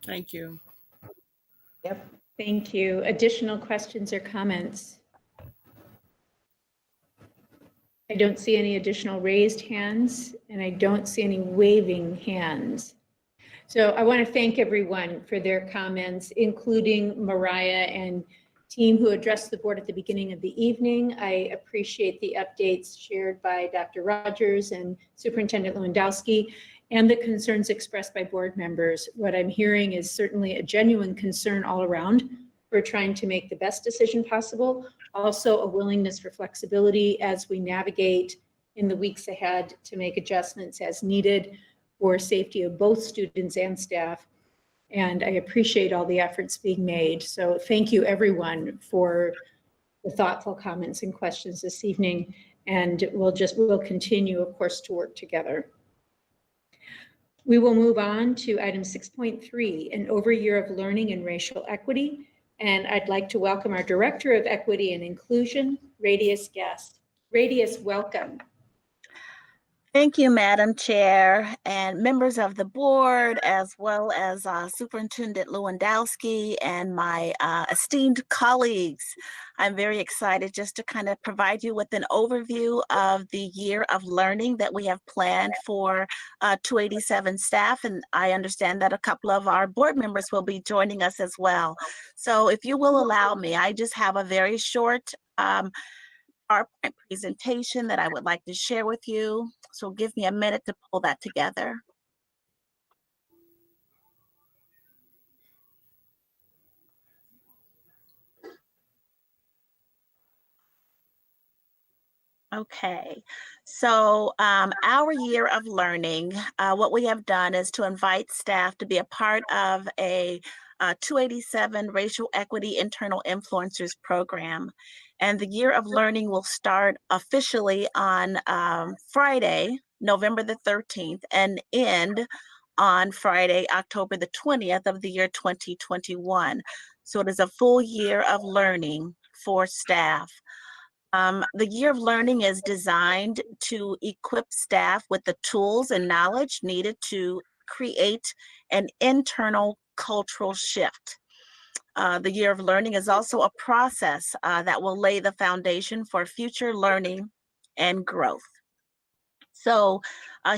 Thank you. Yep. Thank you. Additional questions or comments? I don't see any additional raised hands, and I don't see any waving hands. So I want to thank everyone for their comments, including Mariah and team who addressed the board at the beginning of the evening. I appreciate the updates shared by Dr. Rogers and Superintendent Lewandowski and the concerns expressed by board members. What I'm hearing is certainly a genuine concern all around. We're trying to make the best decision possible, also a willingness for flexibility as we navigate in the weeks ahead to make adjustments as needed for safety of both students and staff. And I appreciate all the efforts being made. So thank you everyone for the thoughtful comments and questions this evening. And we'll continue, of course, to work together. We will move on to item 6.3, an overyear of learning and racial equity. And I'd like to welcome our Director of Equity and Inclusion, Radius Guest. Radius, welcome. Thank you, Madam Chair, and members of the board, as well as Superintendent Lewandowski and my esteemed colleagues. I'm very excited just to kind of provide you with an overview of the year of learning that we have planned for 287 staff, and I understand that a couple of our board members will be joining us as well. So if you will allow me, I just have a very short PowerPoint presentation that I would like to share with you. So give me a minute to pull that together. Okay, so our year of learning, what we have done is to invite staff to be a part of a 287 Racial Equity Internal Influencers Program. And the year of learning will start officially on Friday, November the 13th, and end on Friday, October the 20th of the year 2021. So it is a full year of learning for staff. The year of learning is designed to equip staff with the tools and knowledge needed to create an internal cultural shift. The year of learning is also a process that will lay the foundation for future learning and growth. So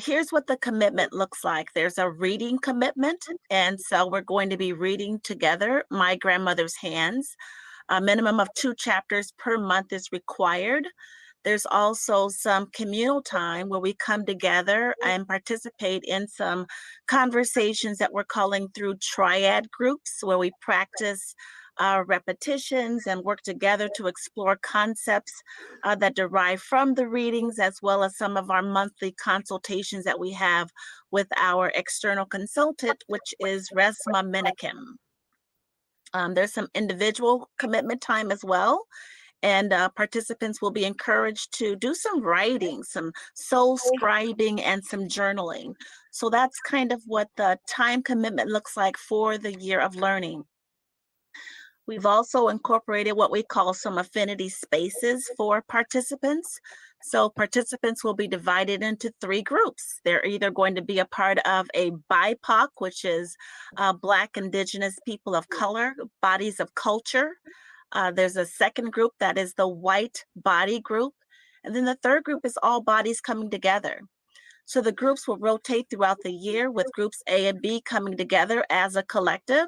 here's what the commitment looks like. There's a reading commitment, and so we're going to be reading together My Grandmother's Hands. A minimum of 2 chapters per month is required. There's also some communal time where we come together and participate in some conversations that we're calling through triad groups, where we practice repetitions and work together to explore concepts that derive from the readings, as well as some of our monthly consultations that we have with our external consultant, which is Resma Minikim. There's some individual commitment time as well. And participants will be encouraged to do some writing, some soul scribing, and some journaling. So that's kind of what the time commitment looks like for the year of learning. We've also incorporated what we call some affinity spaces for participants. So participants will be divided into 3 groups. They're either going to be a part of a BIPOC, which is Black, Indigenous, People of Color, Bodies of Culture. There's a second group that is the white body group. And then the third group is all bodies coming together. So the groups will rotate throughout the year with groups A and B coming together as a collective.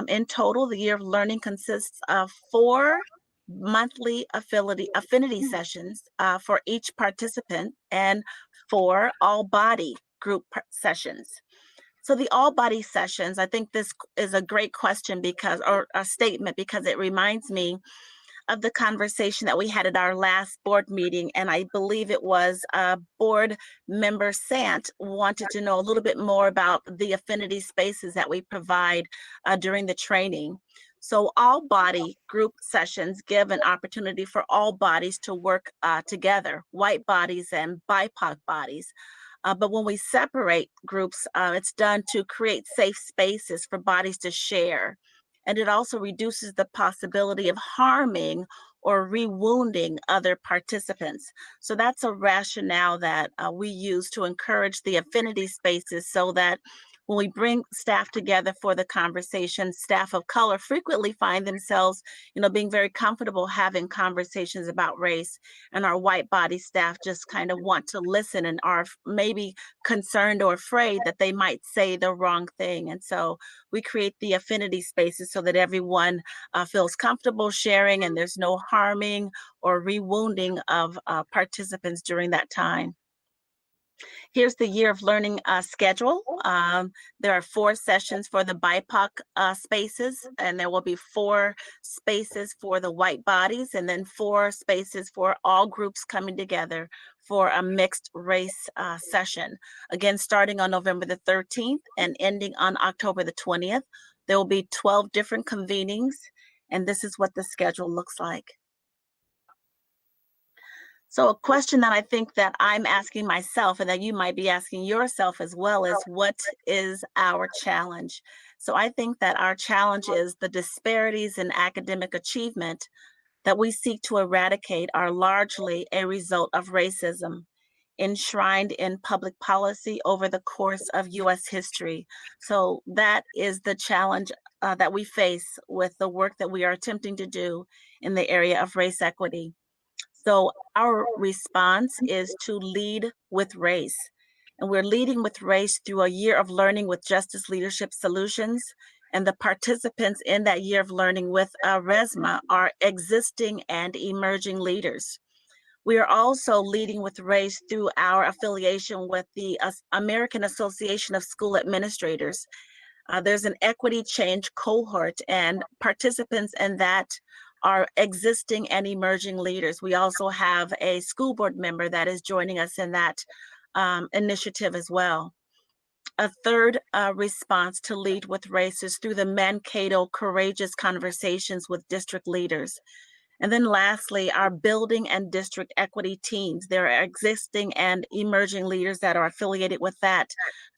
In total, the year of learning consists of 4 monthly affinity sessions for each participant and 4 all-body group sessions. So the all-body sessions, I think this is a great question or a statement, because it reminds me of the conversation that we had at our last board meeting. And I believe it was board member Sant wanted to know a little bit more about the affinity spaces that we provide during the training. So all body group sessions give an opportunity for all bodies to work together, white bodies and BIPOC bodies. But when we separate groups, it's done to create safe spaces for bodies to share. And it also reduces the possibility of harming or rewounding other participants. So that's a rationale that we use to encourage the affinity spaces, so that when we bring staff together for the conversation, staff of color frequently find themselves, being very comfortable having conversations about race, and our white body staff just kind of want to listen and are maybe concerned or afraid that they might say the wrong thing. And so we create the affinity spaces so that everyone feels comfortable sharing, and there's no harming or rewounding of participants during that time. Here's the year of learning schedule. There are 4 sessions for the BIPOC spaces, and there will be 4 spaces for the white bodies, and then 4 spaces for all groups coming together for a mixed race session. Again, starting on November the 13th and ending on October the 20th. There will be 12 different convenings, and this is what the schedule looks like. So a question that I think that I'm asking myself, and that you might be asking yourself as well, is what is our challenge? So I think that our challenge is the disparities in academic achievement that we seek to eradicate are largely a result of racism enshrined in public policy over the course of US history. So that is the challenge that we face with the work that we are attempting to do in the area of race equity. So our response is to lead with race. And we're leading with race through a year of learning with Justice Leadership Solutions. And the participants in that year of learning with RESMA are existing and emerging leaders. We are also leading with race through our affiliation with the American Association of School Administrators. There's an equity change cohort, and participants in that are existing and emerging leaders. We also have a school board member that is joining us in that initiative as well. A third response to lead with race is through the Mankato Courageous Conversations with District Leaders. And then lastly, our building and district equity teams. There are existing and emerging leaders that are affiliated with that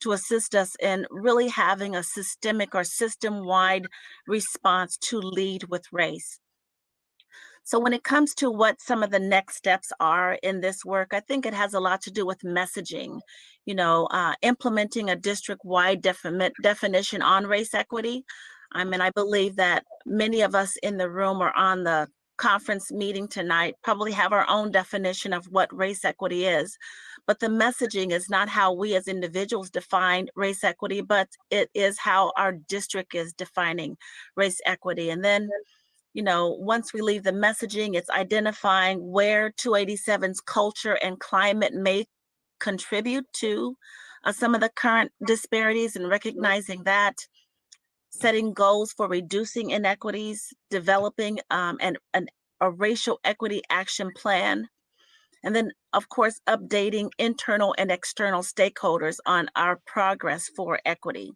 to assist us in really having a systemic or system-wide response to lead with race. So when it comes to what some of the next steps are in this work, I think it has a lot to do with messaging, implementing a district-wide definition on race equity. I believe that many of us in the room or on the conference meeting tonight probably have our own definition of what race equity is. But the messaging is not how we as individuals define race equity, but it is how our district is defining race equity. And then once we leave the messaging, it's identifying where 287's culture and climate may contribute to some of the current disparities, and recognizing that, setting goals for reducing inequities, developing a racial equity action plan, and then, of course, updating internal and external stakeholders on our progress for equity.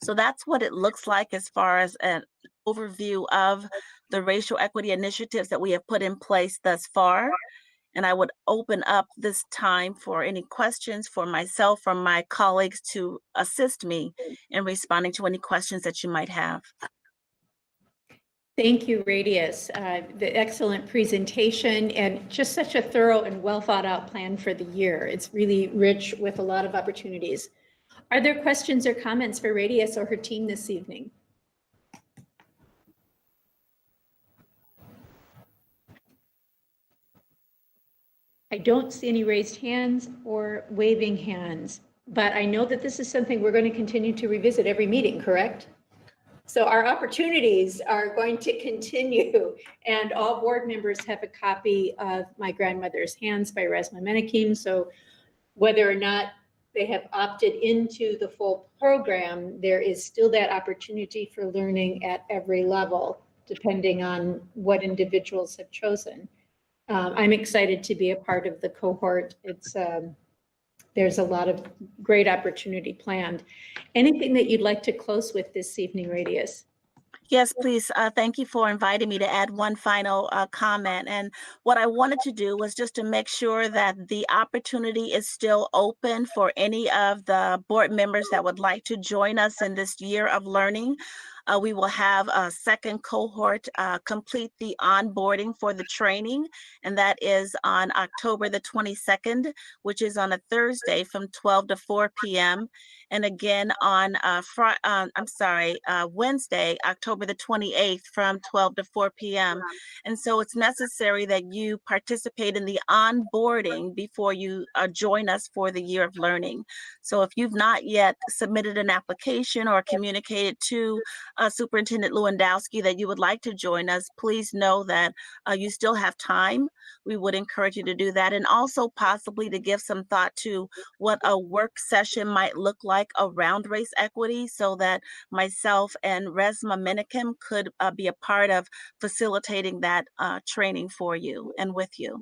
So that's what it looks like as far as an overview of the racial equity initiatives that we have put in place thus far. And I would open up this time for any questions for myself or my colleagues to assist me in responding to any questions that you might have. Thank you, Radius. The excellent presentation and just such a thorough and well thought out plan for the year. It's really rich with a lot of opportunities. Are there questions or comments for Radius or her team this evening? I don't see any raised hands or waving hands, but I know that this is something we're going to continue to revisit every meeting, correct? So our opportunities are going to continue, and all board members have a copy of My Grandmother's Hands by Resma Menakem. So whether or not they have opted into the full program, there is still that opportunity for learning at every level, depending on what individuals have chosen. I'm excited to be a part of the cohort. There's a lot of great opportunity planned. Anything that you'd like to close with this evening, Radius? Yes, please. Thank you for inviting me to add one final comment. And what I wanted to do was just to make sure that the opportunity is still open for any of the board members that would like to join us in this year of learning. We will have a second cohort complete the onboarding for the training, and that is on October the 22nd, which is on a Thursday from 12 to 4 p.m. And again on Wednesday, October the 28th from 12 to 4 p.m. And so it's necessary that you participate in the onboarding before you join us for the year of learning. So if you've not yet submitted an application or communicated to Superintendent Lewandowski that you would like to join us, please know that you still have time. We would encourage you to do that, and also possibly to give some thought to what a work session might look like around race equity, so that myself and Resma Menakem could be a part of facilitating that training for you and with you.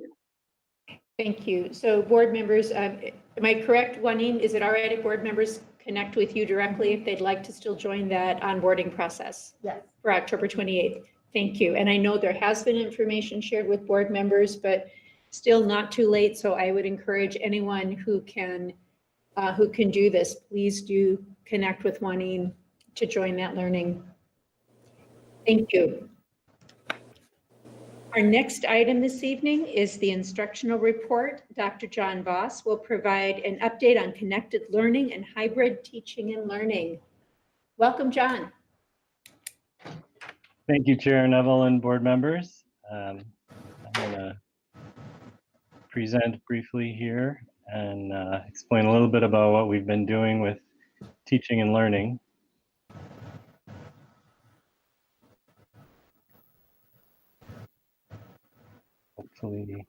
Thank you. So board members, am I correct, Juanine? Is it all right if board members connect with you directly if they'd like to still join that onboarding process? Yes. For October 28th. Thank you. And I know there has been information shared with board members, but still not too late. So I would encourage anyone who can do this, please do connect with Juanine to join that learning. Thank you. Our next item this evening is the instructional report. Dr. John Voss will provide an update on connected learning and hybrid teaching and learning. Welcome, John. Thank you, Chair Neville and board members. I'm going to present briefly here and explain a little bit about what we've been doing with teaching and learning. Hopefully,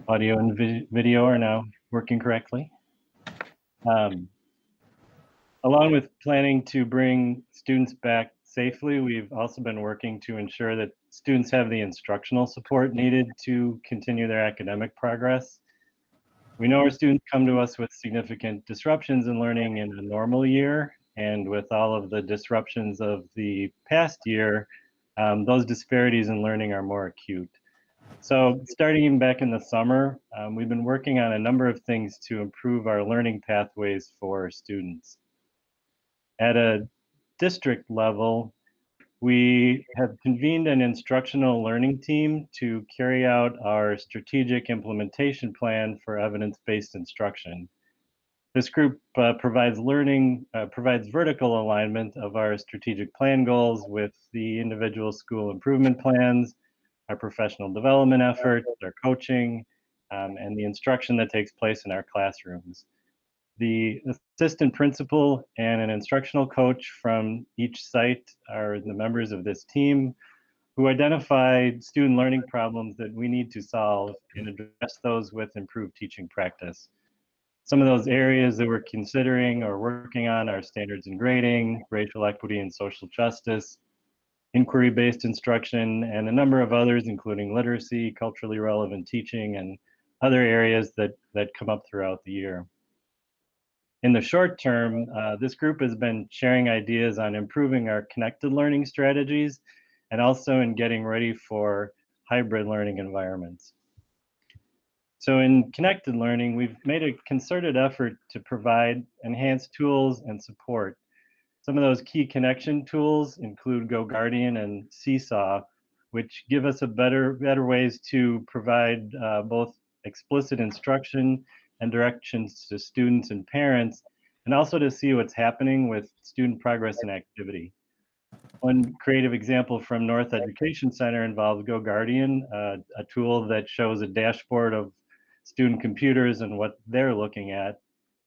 audio and video are now working correctly. Along with planning to bring students back safely, we've also been working to ensure that students have the instructional support needed to continue their academic progress. We know our students come to us with significant disruptions in learning in a normal year, and with all of the disruptions of the past year, those disparities in learning are more acute. So starting back in the summer, we've been working on a number of things to improve our learning pathways for students. At a district level, we have convened an instructional learning team to carry out our strategic implementation plan for evidence-based instruction. This group provides vertical alignment of our strategic plan goals with the individual school improvement plans, our professional development efforts, our coaching, and the instruction that takes place in our classrooms. The assistant principal and an instructional coach from each site are the members of this team who identify student learning problems that we need to solve and address those with improved teaching practice. Some of those areas that we're considering or working on are standards and grading, racial equity and social justice, inquiry-based instruction, and a number of others, including literacy, culturally relevant teaching, and other areas that come up throughout the year. In the short term, this group has been sharing ideas on improving our connected learning strategies and also in getting ready for hybrid learning environments. So in connected learning, we've made a concerted effort to provide enhanced tools and support. Some of those key connection tools include GoGuardian and Seesaw, which give us better ways to provide both explicit instruction and directions to students and parents, and also to see what's happening with student progress and activity. One creative example from North Education Center involves Go Guardian, a tool that shows a dashboard of student computers and what they're looking at.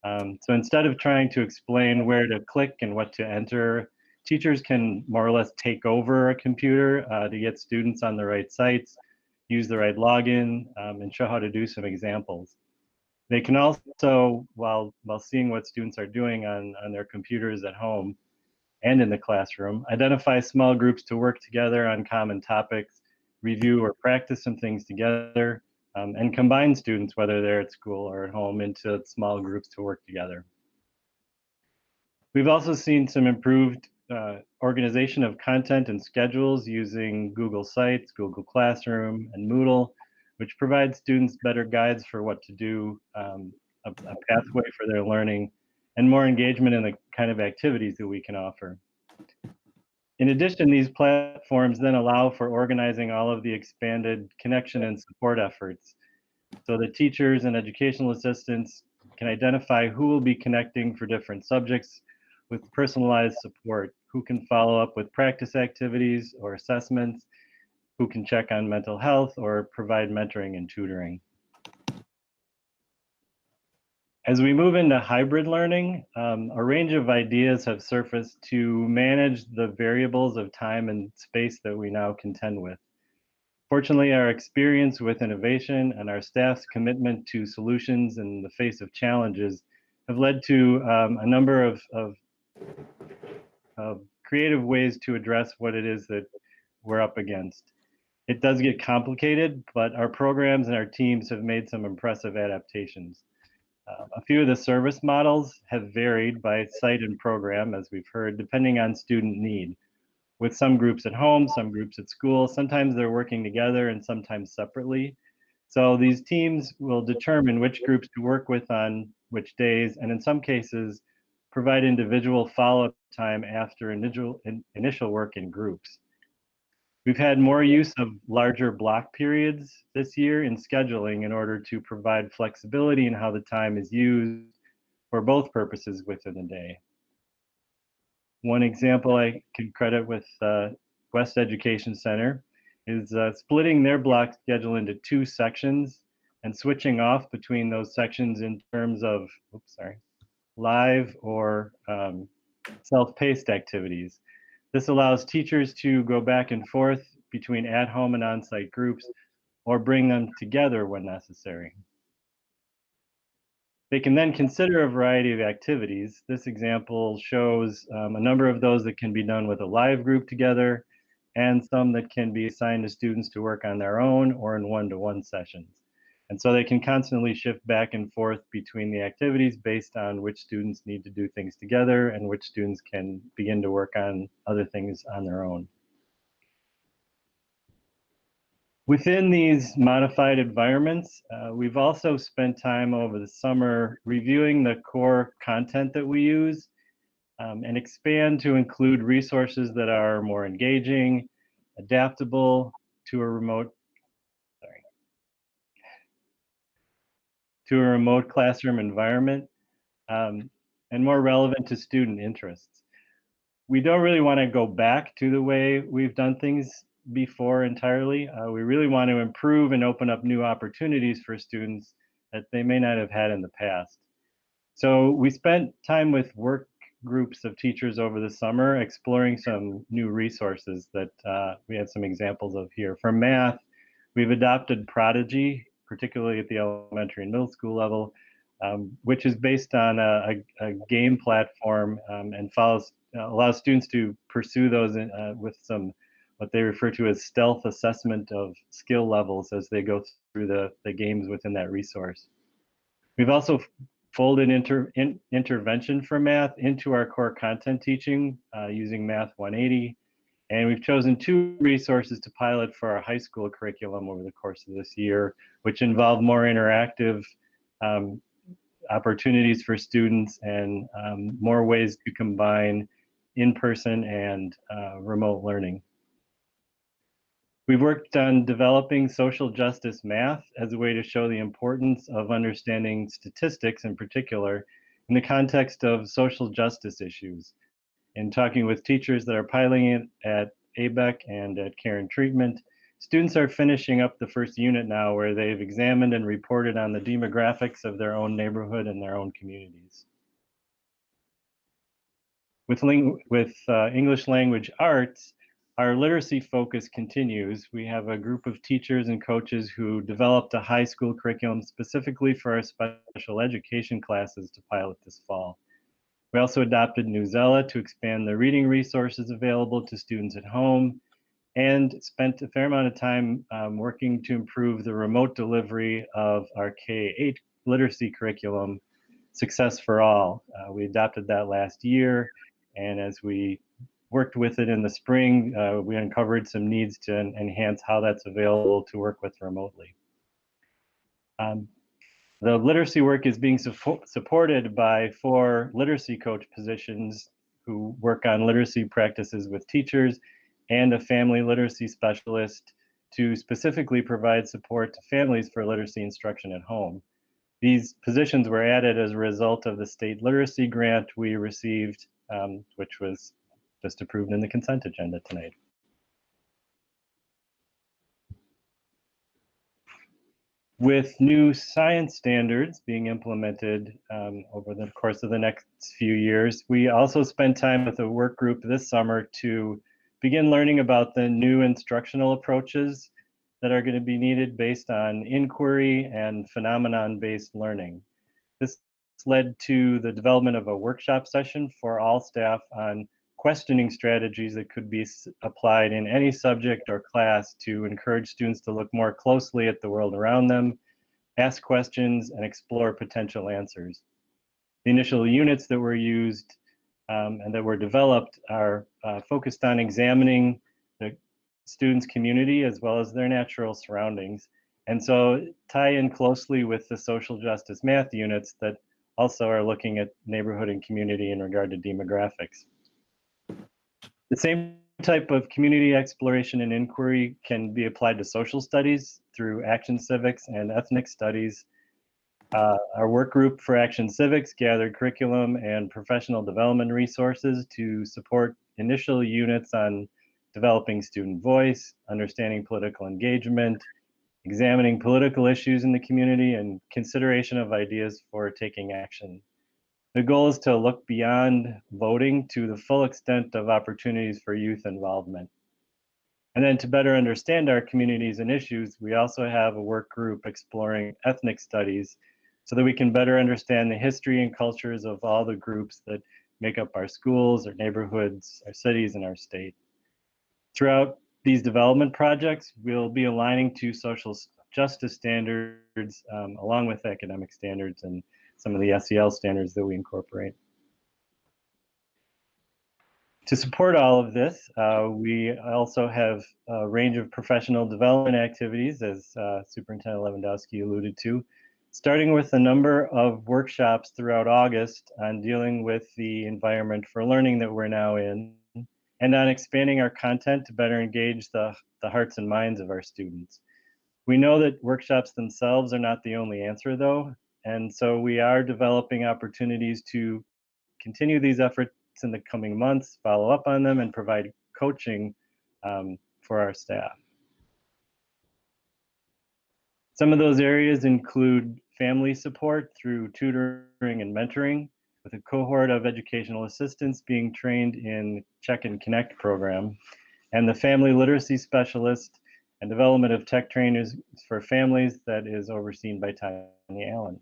So instead of trying to explain where to click and what to enter, teachers can more or less take over a computer to get students on the right sites, use the right login, and show how to do some examples. They can also, while seeing what students are doing on their computers at home and in the classroom, identify small groups to work together on common topics, review or practice some things together, and combine students, whether they're at school or at home, into small groups to work together. We've also seen some improved organization of content and schedules using Google Sites, Google Classroom, and Moodle, which provides students better guides for what to do, a pathway for their learning, and more engagement in the kind of activities that we can offer. In addition, these platforms then allow for organizing all of the expanded connection and support efforts, so the teachers and educational assistants can identify who will be connecting for different subjects with personalized support, who can follow up with practice activities or assessments, who can check on mental health or provide mentoring and tutoring. As we move into hybrid learning, a range of ideas have surfaced to manage the variables of time and space that we now contend with. Fortunately, our experience with innovation and our staff's commitment to solutions in the face of challenges have led to a number of creative ways to address what it is that we're up against. It does get complicated, but our programs and our teams have made some impressive adaptations. A few of the service models have varied by site and program, as we've heard, depending on student need. With some groups at home, some groups at school, sometimes they're working together and sometimes separately. So these teams will determine which groups to work with on which days, and in some cases, provide individual follow-up time after initial work in groups. We've had more use of larger block periods this year in scheduling in order to provide flexibility in how the time is used for both purposes within the day. One example I can credit with West Education Center is splitting their block schedule into 2 sections and switching off between those sections in terms of, live or self-paced activities. This allows teachers to go back and forth between at-home and on-site groups or bring them together when necessary. They can then consider a variety of activities. This example shows a number of those that can be done with a live group together and some that can be assigned to students to work on their own or in one-to-one sessions. And so they can constantly shift back and forth between the activities based on which students need to do things together and which students can begin to work on other things on their own. Within these modified environments, we've also spent time over the summer reviewing the core content that we use and expand to include resources that are more engaging, adaptable to a remote classroom environment, and more relevant to student interests. We don't really want to go back to the way we've done things before entirely. We really want to improve and open up new opportunities for students that they may not have had in the past. So we spent time with work groups of teachers over the summer exploring some new resources that we had some examples of here. For math, we've adopted Prodigy, particularly at the elementary and middle school level, which is based on a game platform and allows students to pursue those with some what they refer to as stealth assessment of skill levels as they go through the games within that resource. We've also folded intervention for math into our core content teaching using Math 180. And we've chosen 2 resources to pilot for our high school curriculum over the course of this year, which involve more interactive opportunities for students and more ways to combine in-person and remote learning. We've worked on developing social justice math as a way to show the importance of understanding statistics in particular in the context of social justice issues. In talking with teachers that are piloting it at ABEC and at Care and Treatment, students are finishing up the first unit now where they've examined and reported on the demographics of their own neighborhood and their own communities. With English language arts, our literacy focus continues. We have a group of teachers and coaches who developed a high school curriculum specifically for our special education classes to pilot this fall. We also adopted Newsella to expand the reading resources available to students at home, and spent a fair amount of time working to improve the remote delivery of our K-8 literacy curriculum, Success for All. We adopted that last year, and as we worked with it in the spring, we uncovered some needs to enhance how that's available to work with remotely. The literacy work is being supported by 4 literacy coach positions who work on literacy practices with teachers, and a family literacy specialist to specifically provide support to families for literacy instruction at home. These positions were added as a result of the state literacy grant we received, which was just approved in the consent agenda tonight. With new science standards being implemented over the course of the next few years, we also spent time with a work group this summer to begin learning about the new instructional approaches that are going to be needed based on inquiry and phenomenon-based learning. This led to the development of a workshop session for all staff on questioning strategies that could be applied in any subject or class to encourage students to look more closely at the world around them, ask questions, and explore potential answers. The initial units that were used and that were developed are focused on examining the students' community as well as their natural surroundings, and so tie in closely with the social justice math units that also are looking at neighborhood and community in regard to demographics. The same type of community exploration and inquiry can be applied to social studies through action civics and ethnic studies. Our work group for action civics gathered curriculum and professional development resources to support initial units on developing student voice, understanding political engagement, examining political issues in the community, and consideration of ideas for taking action. The goal is to look beyond voting to the full extent of opportunities for youth involvement. And then to better understand our communities and issues, we also have a work group exploring ethnic studies so that we can better understand the history and cultures of all the groups that make up our schools, our neighborhoods, our cities, and our state. Throughout these development projects, we'll be aligning to social justice standards along with academic standards and some of the SEL standards that we incorporate. To support all of this, we also have a range of professional development activities, as Superintendent Lewandowski alluded to, starting with a number of workshops throughout August on dealing with the environment for learning that we're now in, and on expanding our content to better engage the hearts and minds of our students. We know that workshops themselves are not the only answer, though, and so we are developing opportunities to continue these efforts in the coming months, follow up on them, and provide coaching for our staff. Some of those areas include family support through tutoring and mentoring, with a cohort of educational assistants being trained in Check and Connect program, and the family literacy specialist and development of tech trainers for families that is overseen by Tanya Allen.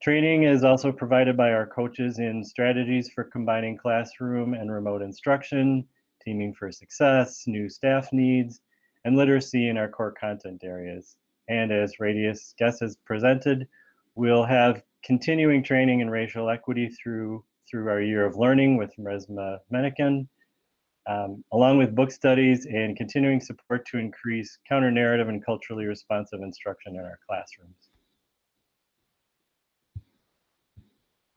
Training is also provided by our coaches in strategies for combining classroom and remote instruction, teaming for success, new staff needs, and literacy in our core content areas. And as Radius Guest has presented, we'll have continuing training in racial equity through our year of learning with Resma Meniken, along with book studies and continuing support to increase counter-narrative and culturally responsive instruction in our classrooms.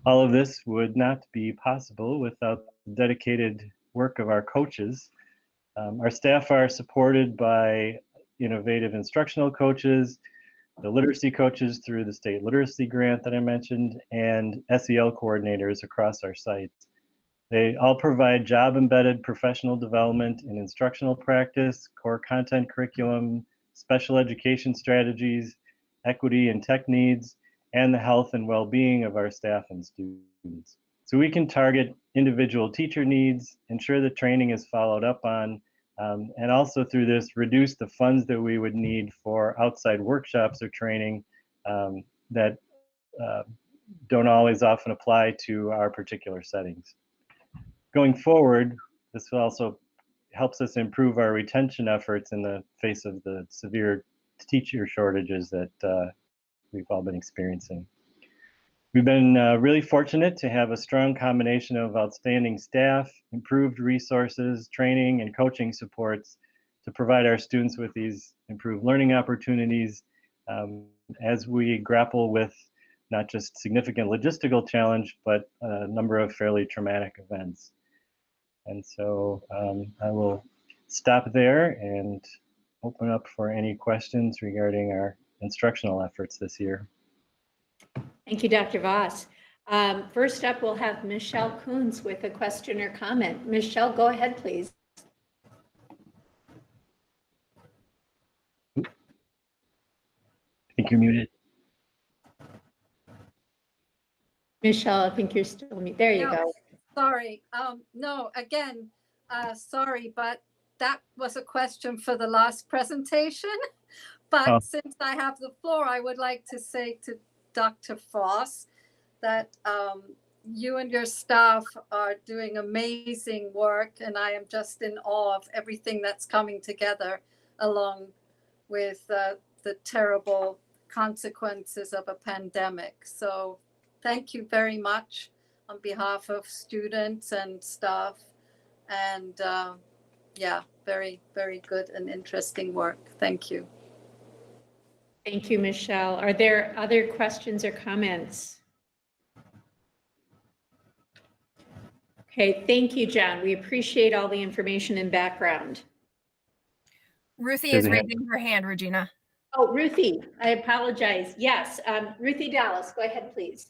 All of this would not be possible without the dedicated work of our coaches. Our staff are supported by innovative instructional coaches, the literacy coaches through the state literacy grant that I mentioned, and SEL coordinators across our sites. They all provide job-embedded professional development in instructional practice, core content curriculum, special education strategies, equity and tech needs, and the health and well-being of our staff and students. So we can target individual teacher needs, ensure that training is followed up on, and also through this, reduce the funds that we would need for outside workshops or training that don't always often apply to our particular settings. Going forward, this also helps us improve our retention efforts in the face of the severe teacher shortages that we've all been experiencing. We've been really fortunate to have a strong combination of outstanding staff, improved resources, training, and coaching supports to provide our students with these improved learning opportunities as we grapple with not just significant logistical challenge, but a number of fairly traumatic events. And so I will stop there and open up for any questions regarding our instructional efforts this year. Thank you, Dr. Voss. First up, we'll have Michelle Coons with a question or comment. Michelle, go ahead, please. I think you're muted. Michelle, I think you're still muted. There you go. Sorry. No, again, sorry, but that was a question for the last presentation. But since I have the floor, I would like to say to Dr. Voss that you and your staff are doing amazing work, and I am just in awe of everything that's coming together along with the terrible consequences of a pandemic. So thank you very much on behalf of students and staff, and yeah, very, very good and interesting work. Thank you. Thank you, Michelle. Are there other questions or comments? Okay, thank you, John. We appreciate all the information and background. Ruthie is raising her hand, Regina. Oh, Ruthie, I apologize. Yes, Ruthie Dallas, go ahead, please.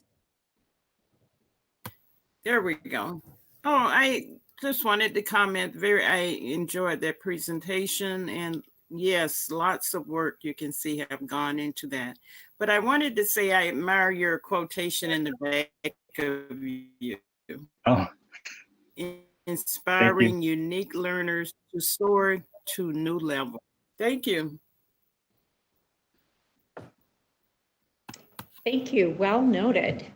There we go. Oh, I just wanted to comment. I enjoyed that presentation, and yes, lots of work you can see have gone into that. But I wanted to say I admire your quotation in the back of you. Oh. Inspiring unique learners to soar to new levels. Thank you. Thank you. Well noted.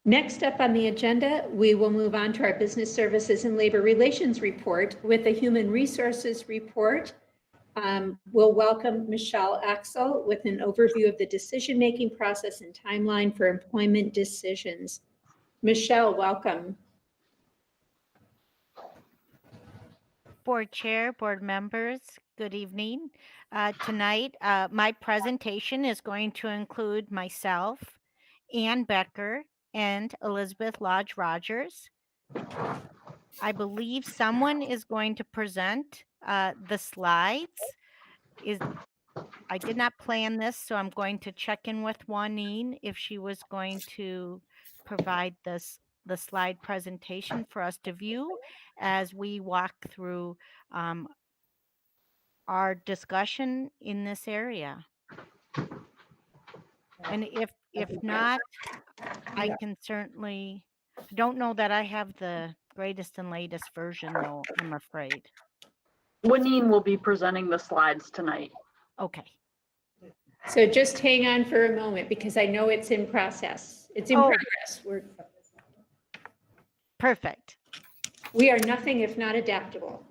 Next up on the agenda, we will move on to our Business Services and Labor Relations report. With the Human Resources report, we'll welcome Michelle Axel with an overview of the decision-making process and timeline for employment decisions. Michelle, welcome. Board Chair, board members, good evening. Tonight, my presentation is going to include myself, Ann Becker, and Elizabeth Lodge Rogers. I believe someone is going to present the slides. I did not plan this, so I'm going to check in with Juanine if she was going to provide the slide presentation for us to view as we walk through our discussion in this area. And if not, I can certainly, I don't know that I have the greatest and latest version though, I'm afraid. Juanine will be presenting the slides tonight. Okay. So just hang on for a moment because I know it's in process. It's in progress. Perfect. We are nothing if not adaptable.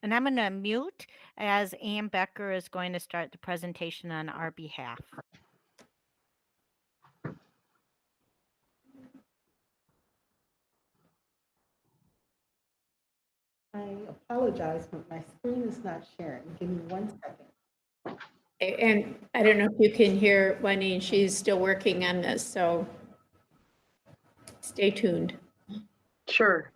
And I'm going to mute as Ann Becker is going to start the presentation on our behalf. I apologize, but my screen is not sharing. Give me 1 second. And I don't know if you can hear Juanine, she's still working on this, so stay tuned. Sure.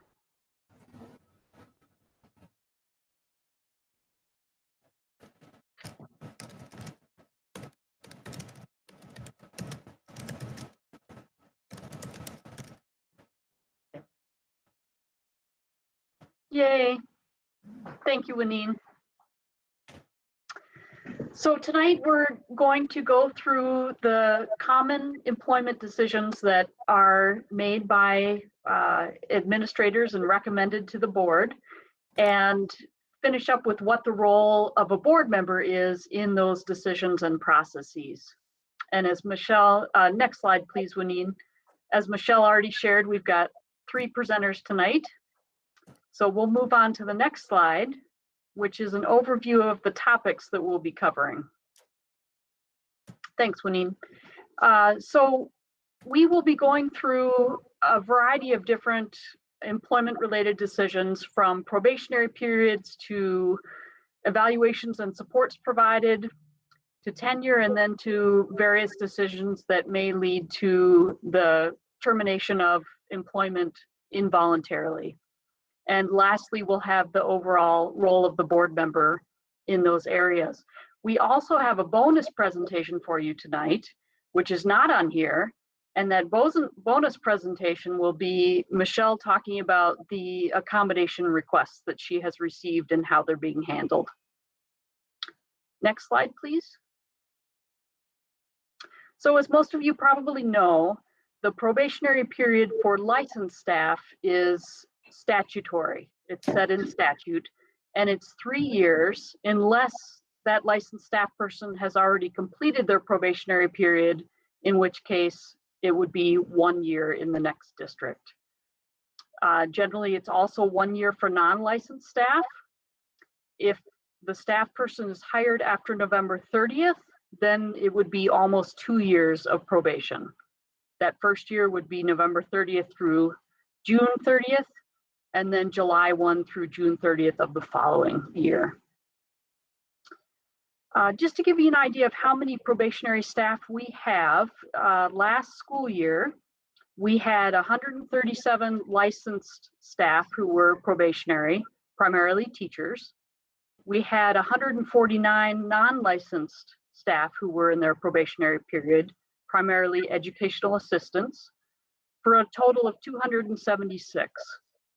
Yay. Thank you, Waneen. So tonight we're going to go through the common employment decisions that are made by administrators and recommended to the board, and finish up with what the role of a board member is in those decisions and processes. And as Michelle, next slide please, Waneen. As Michelle already shared, we've got 3 presenters tonight. So we'll move on to the next slide, which is an overview of the topics that we'll be covering. Thanks, Waneen. So we will be going through a variety of different employment-related decisions, from probationary periods to evaluations and supports provided, to tenure, and then to various decisions that may lead to the termination of employment involuntarily. And lastly, we'll have the overall role of the board member in those areas. We also have a bonus presentation for you tonight, which is not on here. And that bonus presentation will be Michelle talking about the accommodation requests that she has received and how they're being handled. Next slide, please. So as most of you probably know, the probationary period for licensed staff is statutory. It's set in statute, and it's 3 years unless that licensed staff person has already completed their probationary period, in which case it would be 1 year in the next district. Generally, it's also 1 year for non-licensed staff. If the staff person is hired after November 30th, then it would be almost 2 years of probation. That first year would be November 30th through June 30th, and then July 1 through June 30th of the following year. Just to give you an idea of how many probationary staff we have, last school year, we had 137 licensed staff who were probationary, primarily teachers. We had 149 non-licensed staff who were in their probationary period, primarily educational assistants, for a total of 276.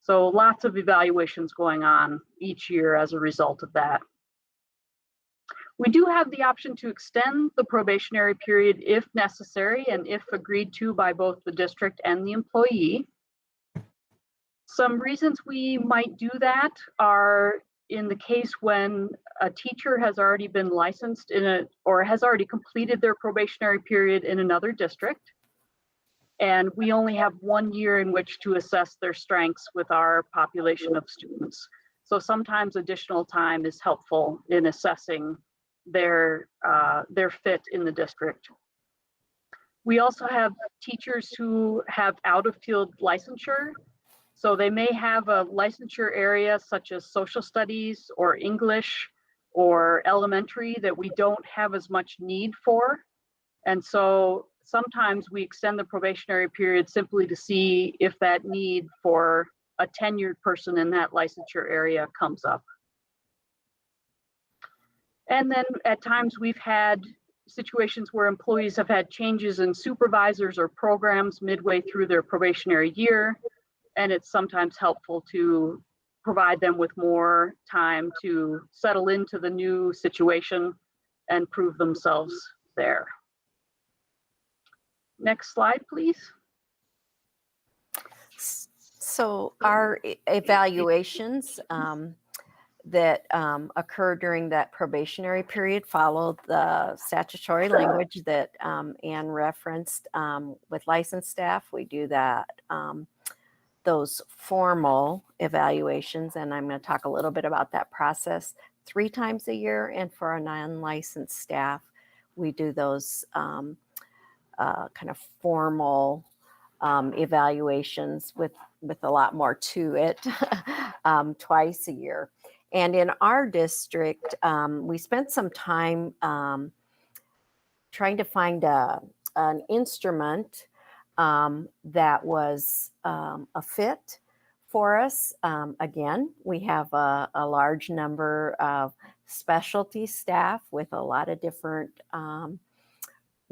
So lots of evaluations going on each year as a result of that. We do have the option to extend the probationary period if necessary and if agreed to by both the district and the employee. Some reasons we might do that are in the case when a teacher has already been licensed or has already completed their probationary period in another district, and we only have 1 year in which to assess their strengths with our population of students. So sometimes additional time is helpful in assessing their fit in the district. We also have teachers who have out-of-field licensure. So they may have a licensure area such as social studies or English or elementary that we don't have as much need for. And so sometimes we extend the probationary period simply to see if that need for a tenured person in that licensure area comes up. And then at times we've had situations where employees have had changes in supervisors or programs midway through their probationary year, and it's sometimes helpful to provide them with more time to settle into the new situation and prove themselves there. Next slide, please. So our evaluations that occur during that probationary period follow the statutory language that Anne referenced. With licensed staff, we do that, those formal evaluations, and I'm going to talk a little bit about that process 3 times a year. And for our non-licensed staff, we do those kind of formal evaluations with a lot more to it twice a year. And in our district, we spent some time trying to find an instrument that was a fit for us. Again, we have a large number of specialty staff with a lot of different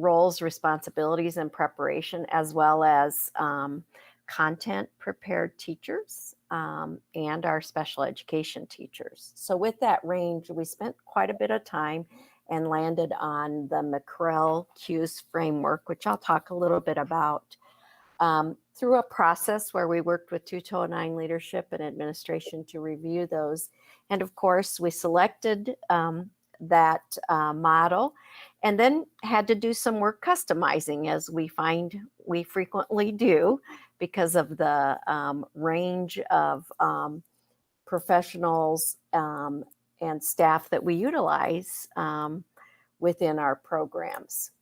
roles, responsibilities, and preparation, as well as content prepared teachers. and our special education teachers. So with that range, we spent quite a bit of time and landed on the McCrell-Hughes framework, which I'll talk a little bit about. Through a process where we worked with 2209 leadership and administration to review those. And of course, we selected that model and then had to do some work customizing, as we find we frequently do because of the range of professionals and staff that we utilize within our programs.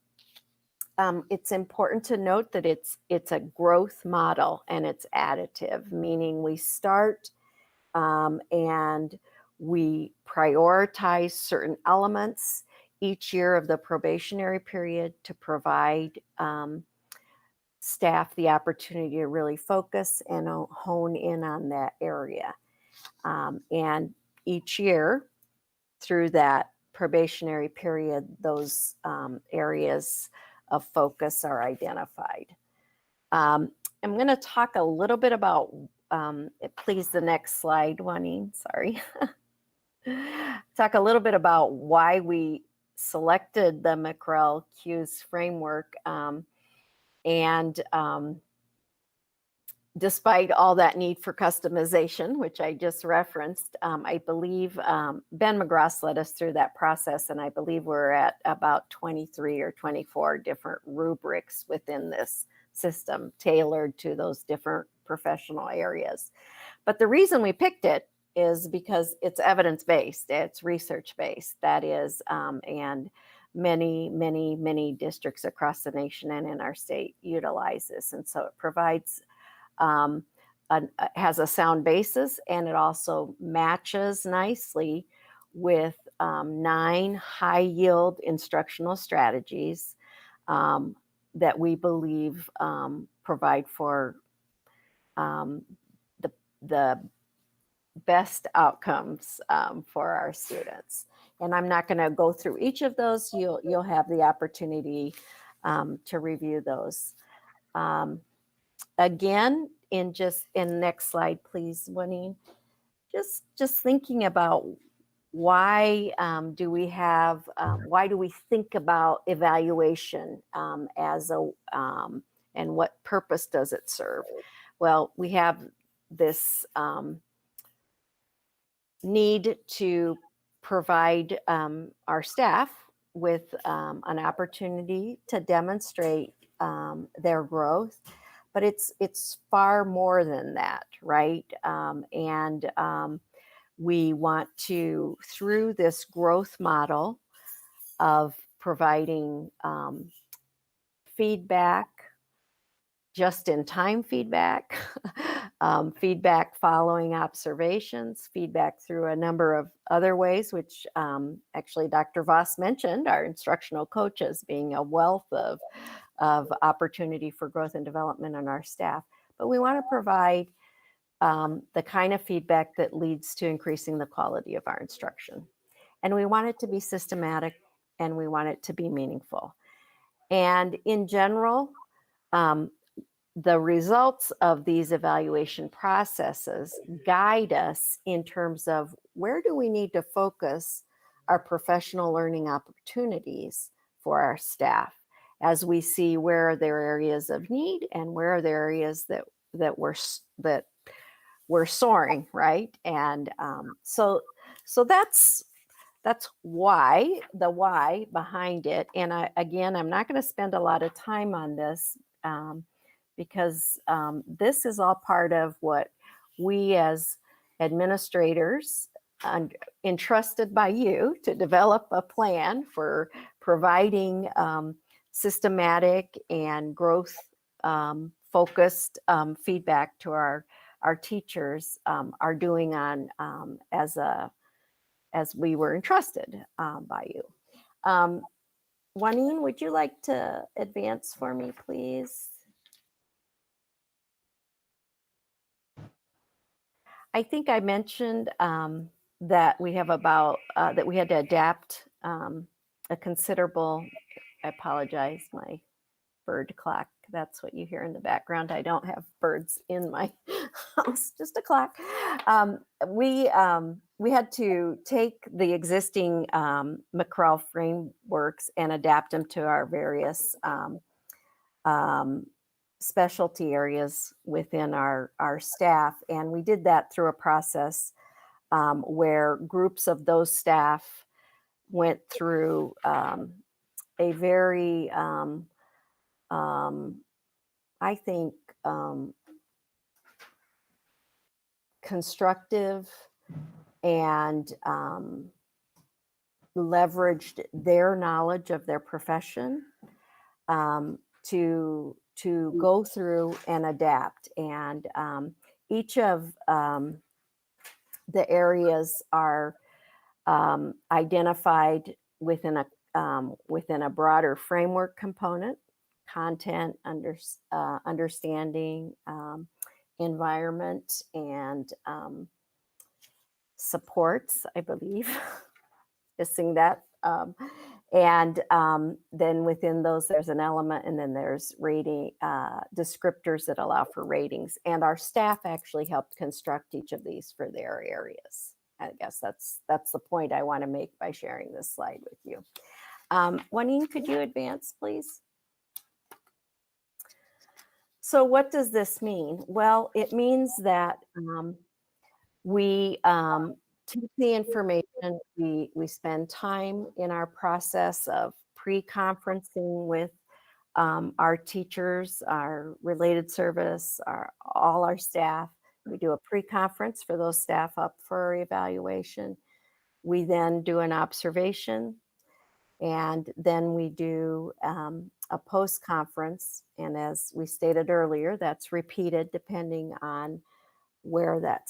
It's important to note that it's a growth model and it's additive, meaning we start and we prioritize certain elements each year of the probationary period to provide staff the opportunity to really focus and hone in on that area. And each year through that probationary period, those areas of focus are identified. I'm going to talk a little bit about, please, the next slide, Juanine, sorry. Talk a little bit about why we selected the McCrell-Hughes framework. Despite all that need for customization, which I just referenced, I believe Ben McGrath led us through that process, and I believe we're at about 23 or 24 different rubrics within this system tailored to those different professional areas. But the reason we picked it is because it's evidence-based, it's research-based, that is, and many districts across the nation and in our state utilize this. And so it provides has a sound basis, and it also matches nicely with 9 high-yield instructional strategies that we believe provide for the best outcomes for our students. And I'm not going to go through each of those. You'll have the opportunity to review those. Again, in next slide, please, Juanine. Just thinking about why do we think about evaluation as a and what purpose does it serve? Well, we have this need to provide our staff with an opportunity to demonstrate their growth, but it's far more than that, right? We want to, through this growth model of providing feedback, just-in-time feedback, feedback following observations, feedback through a number of other ways, which actually Dr. Voss mentioned, our instructional coaches being a wealth of opportunity for growth and development in our staff. But we want to provide the kind of feedback that leads to increasing the quality of our instruction. And we want it to be systematic, and we want it to be meaningful. And in general, the results of these evaluation processes guide us in terms of where do we need to focus our professional learning opportunities for our staff, as we see where there are areas of need and where are there areas that we're soaring, right? And so that's why, the why behind it. And I'm not going to spend a lot of time on this because this is all part of what we as administrators entrusted by you to develop a plan for providing systematic and growth focused feedback to our teachers are doing on as we were entrusted by you. Juanine, would you like to advance for me, please? I think I mentioned that we have that we had to adapt a considerable, I apologize, my bird clock. That's what you hear in the background. I don't have birds in my house, just a clock. We had to take the existing McCraw frameworks and adapt them to our various specialty areas within our staff. And we did that through a process where groups of those staff went through a very, I think, constructive and leveraged their knowledge of their profession to go through and adapt. And each of the areas are identified within a broader framework component: content, understanding, environment, and supports, I believe. Missing that. And then within those, there's an element, and then there's rating descriptors that allow for ratings. And our staff actually helped construct each of these for their areas. I guess that's the point I want to make by sharing this slide with you. Juanine, could you advance, please? So what does this mean? Well, it means that we take the information, we spend time in our process of pre-conferencing with our teachers, our related service, all our staff. We do a pre-conference for those staff up for evaluation. We then do an observation, and then we do a post-conference. And as we stated earlier, that's repeated depending on where that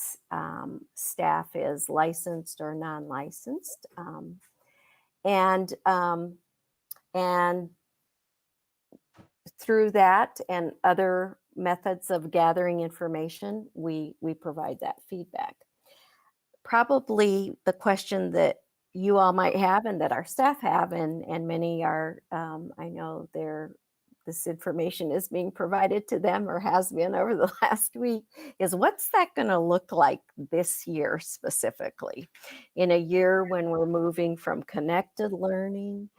staff is licensed or non-licensed. And through that and other methods of gathering information, we provide that feedback. Probably the question that you all might have and that our staff have, and many are, I know this information is being provided to them or has been over the last week, is what's that going to look like this year specifically? In a year when we're moving from connected learning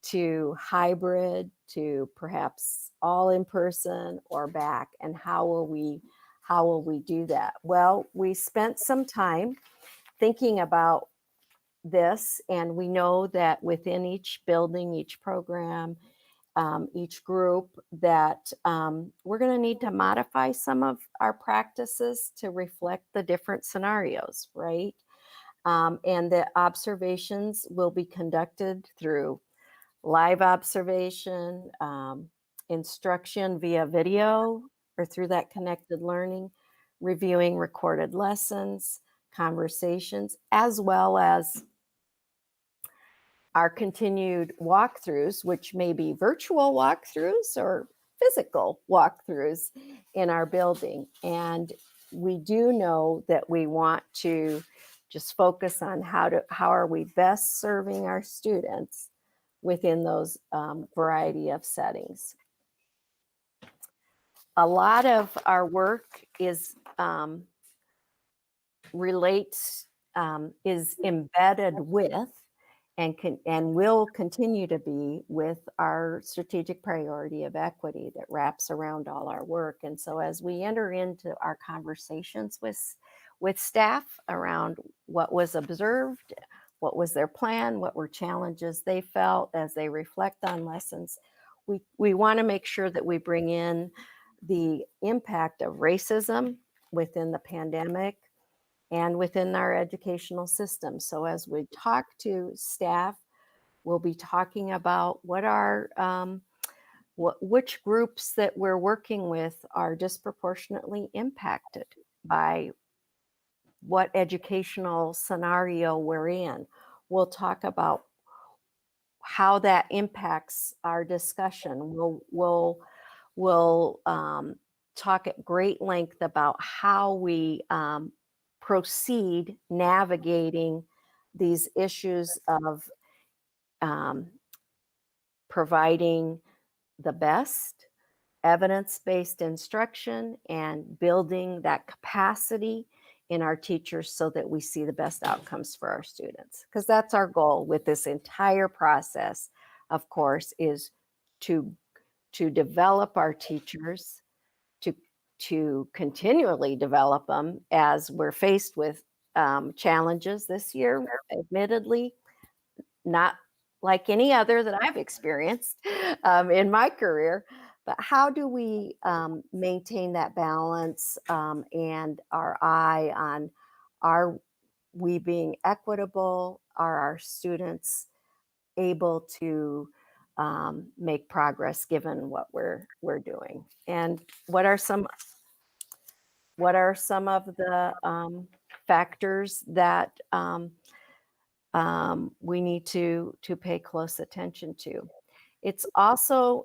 to hybrid to perhaps all in person or back, and how will we do that? Well, we spent some time thinking about this, and we know that within each building, each program, each group, that we're going to need to modify some of our practices to reflect the different scenarios, right? And the observations will be conducted through live observation, instruction via video or through that connected learning, reviewing recorded lessons, conversations, as well as our continued walkthroughs, which may be virtual walkthroughs or physical walkthroughs in our building. And we do know that we want to just focus on how are we best serving our students within those variety of settings. A lot of our work is embedded with and will continue to be with our strategic priority of equity that wraps around all our work. And so as we enter into our conversations with staff around what was observed, what was their plan, what were challenges they felt as they reflect on lessons, we want to make sure that we bring in the impact of racism within the pandemic and within our educational system. So as we talk to staff, we'll be talking about which groups that we're working with are disproportionately impacted by what educational scenario we're in. We'll talk about how that impacts our discussion. We'll talk at great length about how we proceed navigating these issues of providing the best evidence-based instruction and building that capacity in our teachers so that we see the best outcomes for our students. Because that's our goal with this entire process, of course, is to develop our teachers, to continually develop them as we're faced with challenges this year, admittedly, not like any other that I've experienced in my career. But how do we maintain that balance and our eye on, are we being equitable? Are our students able to make progress given what we're doing? And what are some of the factors that we need to pay close attention to? It's also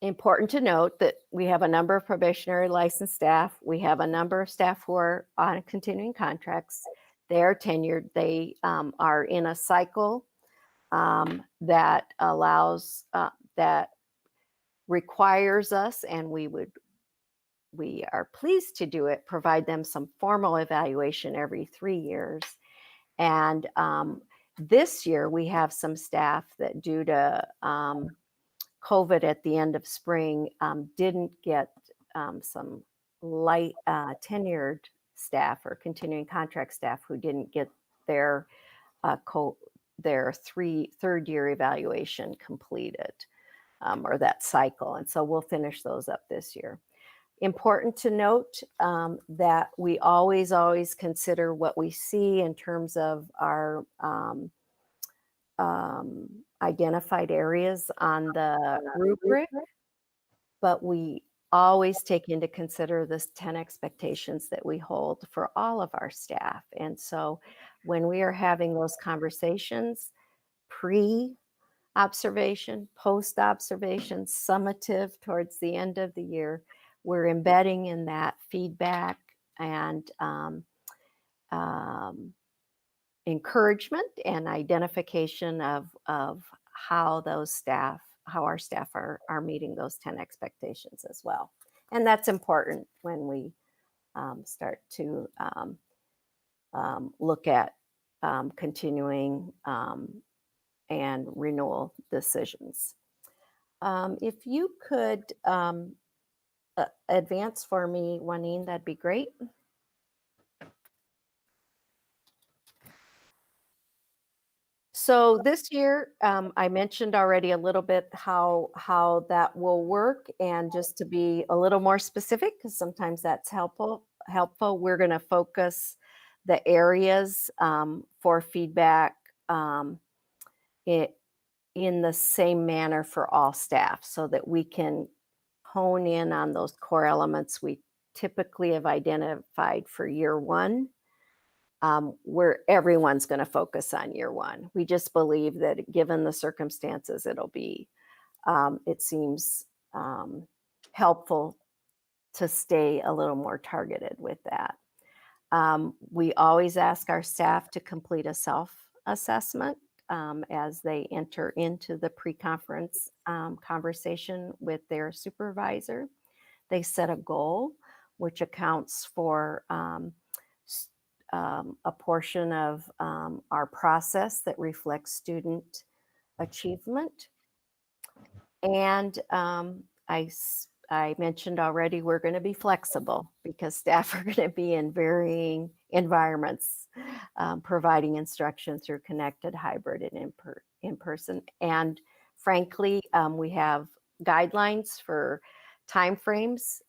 important to note that we have a number of probationary licensed staff. We have a number of staff who are on continuing contracts. They are tenured. They are in a cycle that allows, that requires us, and we are pleased to do it, provide them some formal evaluation every 3 years. And this year we have some staff that, due to COVID at the end of spring, didn't get some light tenured staff or continuing contract staff who didn't get their third year evaluation completed, or that cycle. And so we'll finish those up this year. Important to note that we always consider what we see in terms of our identified areas on the rubric, but we always take into consider the 10 expectations that we hold for all of our staff. And so when we are having those conversations, pre-observation, post-observation, summative towards the end of the year, we're embedding in that feedback and encouragement and identification of how our staff are meeting those 10 expectations as well. And that's important when we start to look at continuing and renewal decisions. If you could advance for me, Juanine, that'd be great. So this year, I mentioned already a little bit how that will work, and just to be a little more specific, because sometimes that's helpful, we're going to focus the areas for feedback in the same manner for all staff, so that we can hone in on those core elements we typically have identified for year one, where everyone's going to focus on year one. We just believe that given the circumstances, it'll be, it seems helpful to stay a little more targeted with that. We always ask our staff to complete a self-assessment as they enter into the pre-conference conversation with their supervisor. They set a goal, which accounts for a portion of our process that reflects student achievement. And I mentioned already, we're going to be flexible because staff are going to be in varying environments, providing instruction through connected, hybrid, and in person. And frankly, we have guidelines for timeframes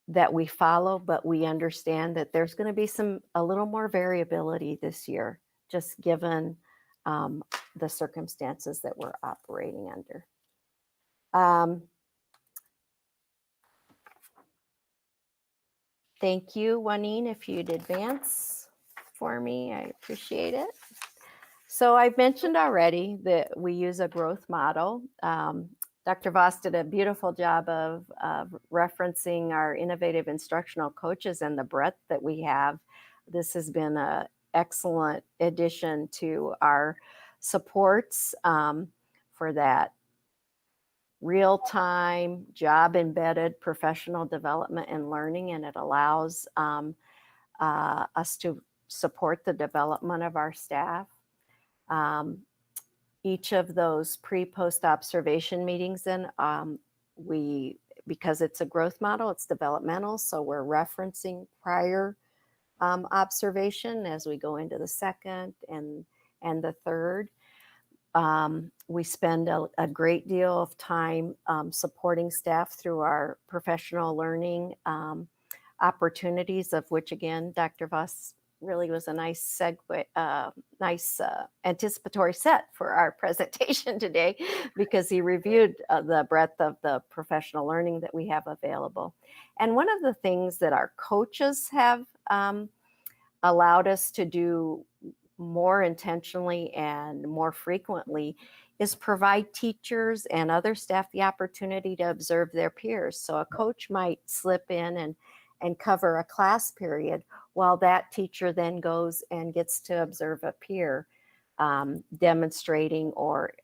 that we follow, but we understand that there's going to be a little more variability this year, just given the circumstances that we're operating under. Thank you, Juanine, if you'd advance for me, I appreciate it. So I've mentioned already that we use a growth model. Dr. Voss did a beautiful job of referencing our innovative instructional coaches and the breadth that we have. This has been an excellent addition to our supports for that real-time, job-embedded professional development and learning, and it allows us to support the development of our staff. Each of those pre-post observation meetings, then because it's a growth model, it's developmental, so we're referencing prior observation as we go into the second and the third. We spend a great deal of time supporting staff through our professional learning opportunities, of which, again, Dr. Voss really was a nice segue, nice anticipatory set for our presentation today, because he reviewed the breadth of the professional learning that we have available. And one of the things that our coaches have allowed us to do more intentionally and more frequently is provide teachers and other staff the opportunity to observe their peers. So a coach might slip in and cover a class period while that teacher then goes and gets to observe a peer demonstrating or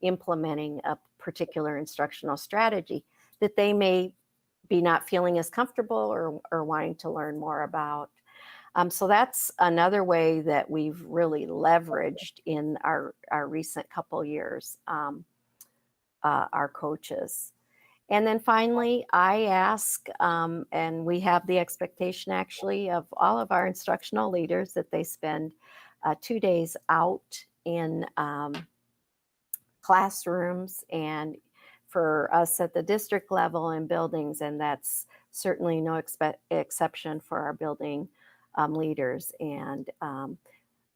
implementing a particular instructional strategy that they may be not feeling as comfortable or wanting to learn more about. So that's another way that we've really leveraged in our recent couple years, our coaches. And then finally, I ask, and we have the expectation actually of all of our instructional leaders that they spend 2 days out in classrooms, and for us at the district level in buildings, and that's certainly no exception for our building leaders. And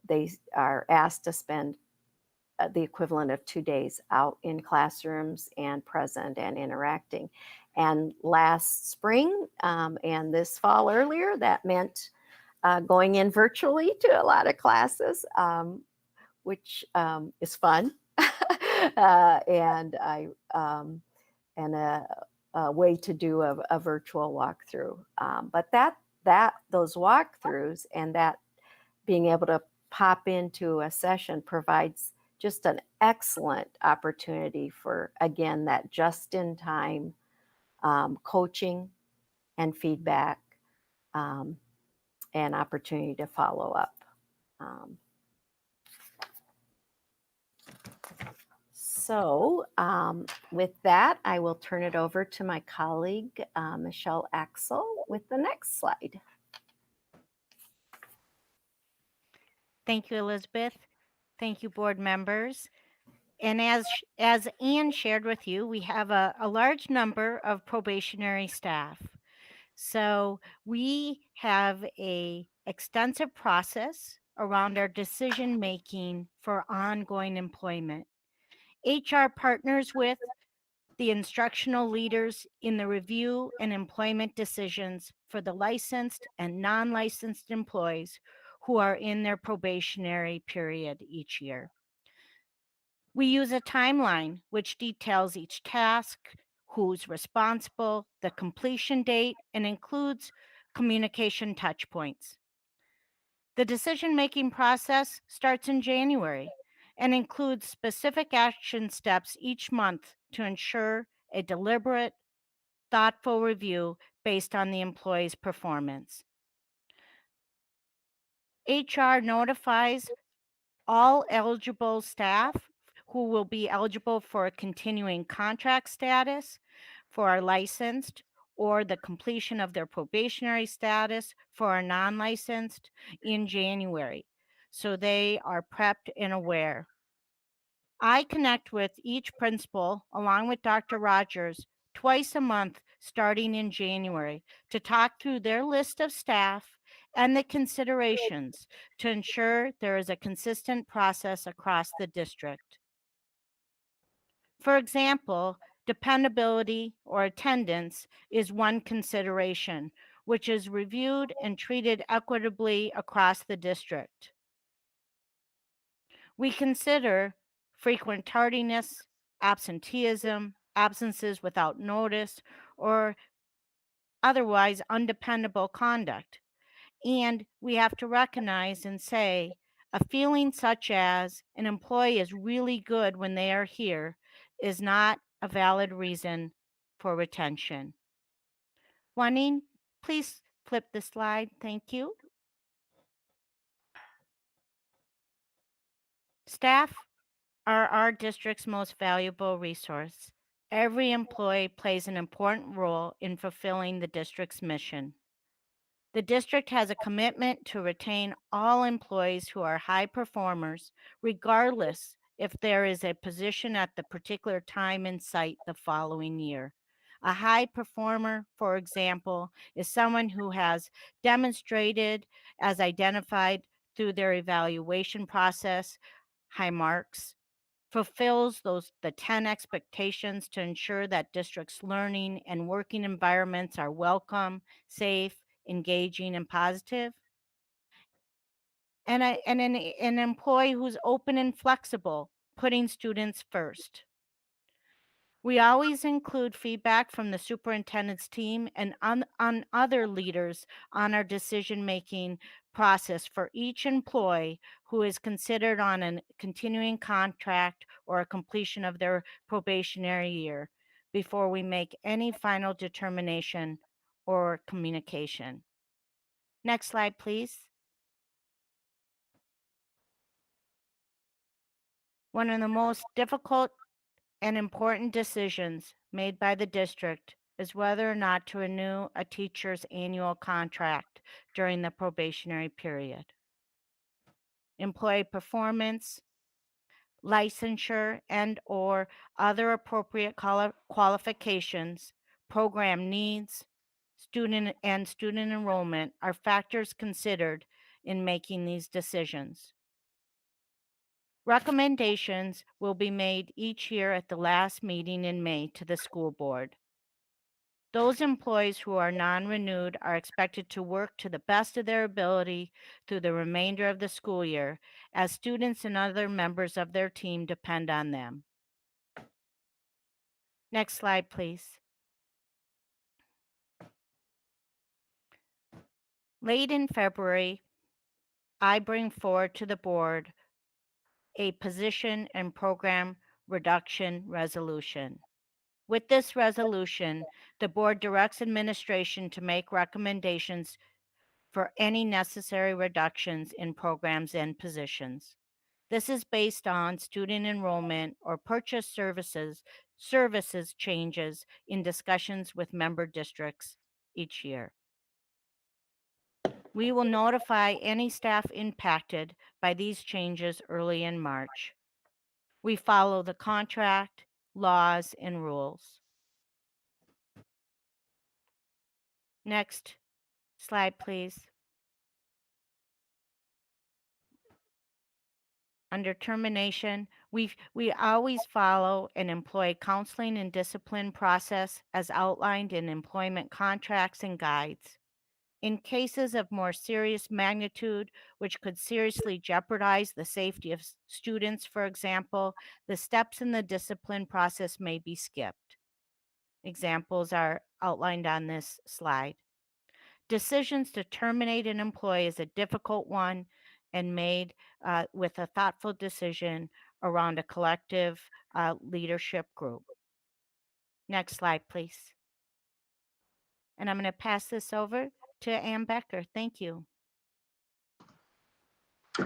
they are asked to spend the equivalent of 2 days out in classrooms and present and interacting. And last spring and this fall earlier, that meant going in virtually to a lot of classes, which is fun. And a way to do a virtual walkthrough. But those walkthroughs and that being able to pop into a session provides just an excellent opportunity for, again, that just-in-time coaching and feedback and opportunity to follow up. So with that, I will turn it over to my colleague, Michelle Axel, with the next slide. Thank you, Elizabeth. Thank you, board members. And as Anne shared with you, we have a large number of probationary staff. So we have an extensive process around our decision-making for ongoing employment. HR partners with the instructional leaders in the review and employment decisions for the licensed and non-licensed employees who are in their probationary period each year. We use a timeline which details each task, who's responsible, the completion date, and includes communication touchpoints. The decision-making process starts in January and includes specific action steps each month to ensure a deliberate, thoughtful review based on the employee's performance. HR notifies all eligible staff who will be eligible for a continuing contract status, for our licensed, or the completion of their probationary status for our non-licensed in January, so they are prepped and aware. I connect with each principal along with Dr. Rogers twice a month starting in January to talk through their list of staff and the considerations to ensure there is a consistent process across the district. For example, dependability or attendance is one consideration, which is reviewed and treated equitably across the district. We consider frequent tardiness, absenteeism, absences without notice, or otherwise undependable conduct. And we have to recognize and say A feeling such as an employee is really good when they are here is not a valid reason for retention. Juanine, please flip the slide. Thank you. Staff are our district's most valuable resource. Every employee plays an important role in fulfilling the district's mission. The district has a commitment to retain all employees who are high performers, regardless if there is a position at the particular time and site the following year. A high performer, for example, is someone who has demonstrated, as identified through their evaluation process, high marks, fulfills the 10 expectations to ensure that district's learning and working environments are welcome, safe, engaging, and positive. And an employee who's open and flexible, putting students first. We always include feedback from the superintendent's team and on other leaders on our decision-making process for each employee who is considered on a continuing contract or a completion of their probationary year before we make any final determination or communication. Next slide, please. One of the most difficult and important decisions made by the district is whether or not to renew a teacher's annual contract during the probationary period. Employee performance, licensure, and/or other appropriate qualifications, program needs, student enrollment are factors considered in making these decisions. Recommendations will be made each year at the last meeting in May to the school board. Those employees who are non-renewed are expected to work to the best of their ability through the remainder of the school year, as students and other members of their team depend on them. Next slide, please. Late in February, I bring forward to the board a position and program reduction resolution. With this resolution, the board directs administration to make recommendations for any necessary reductions in programs and positions. This is based on student enrollment or purchase services changes in discussions with member districts each year. We will notify any staff impacted by these changes early in March. We follow the contract, laws, and rules. Next slide, please. Under termination, we always follow an employee counseling and discipline process as outlined in employment contracts and guides. In cases of more serious magnitude, which could seriously jeopardize the safety of students, for example, the steps in the discipline process may be skipped. Examples are outlined on this slide. Decisions to terminate an employee is a difficult one and made with a thoughtful decision around a collective leadership group. Next slide, please. And I'm going to pass this over to Ann Becker. Thank you.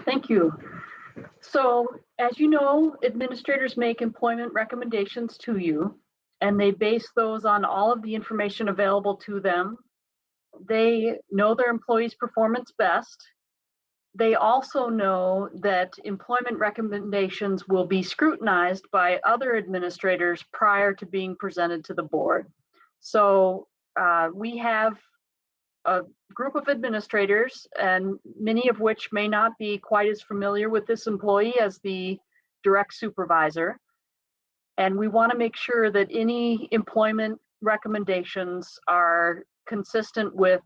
Thank you. So, as you know, administrators make employment recommendations to you, and they base those on all of the information available to them. They know their employees' performance best. They also know that employment recommendations will be scrutinized by other administrators prior to being presented to the board. So we have a group of administrators, and many of which may not be quite as familiar with this employee as the direct supervisor. And we want to make sure that any employment recommendations are consistent with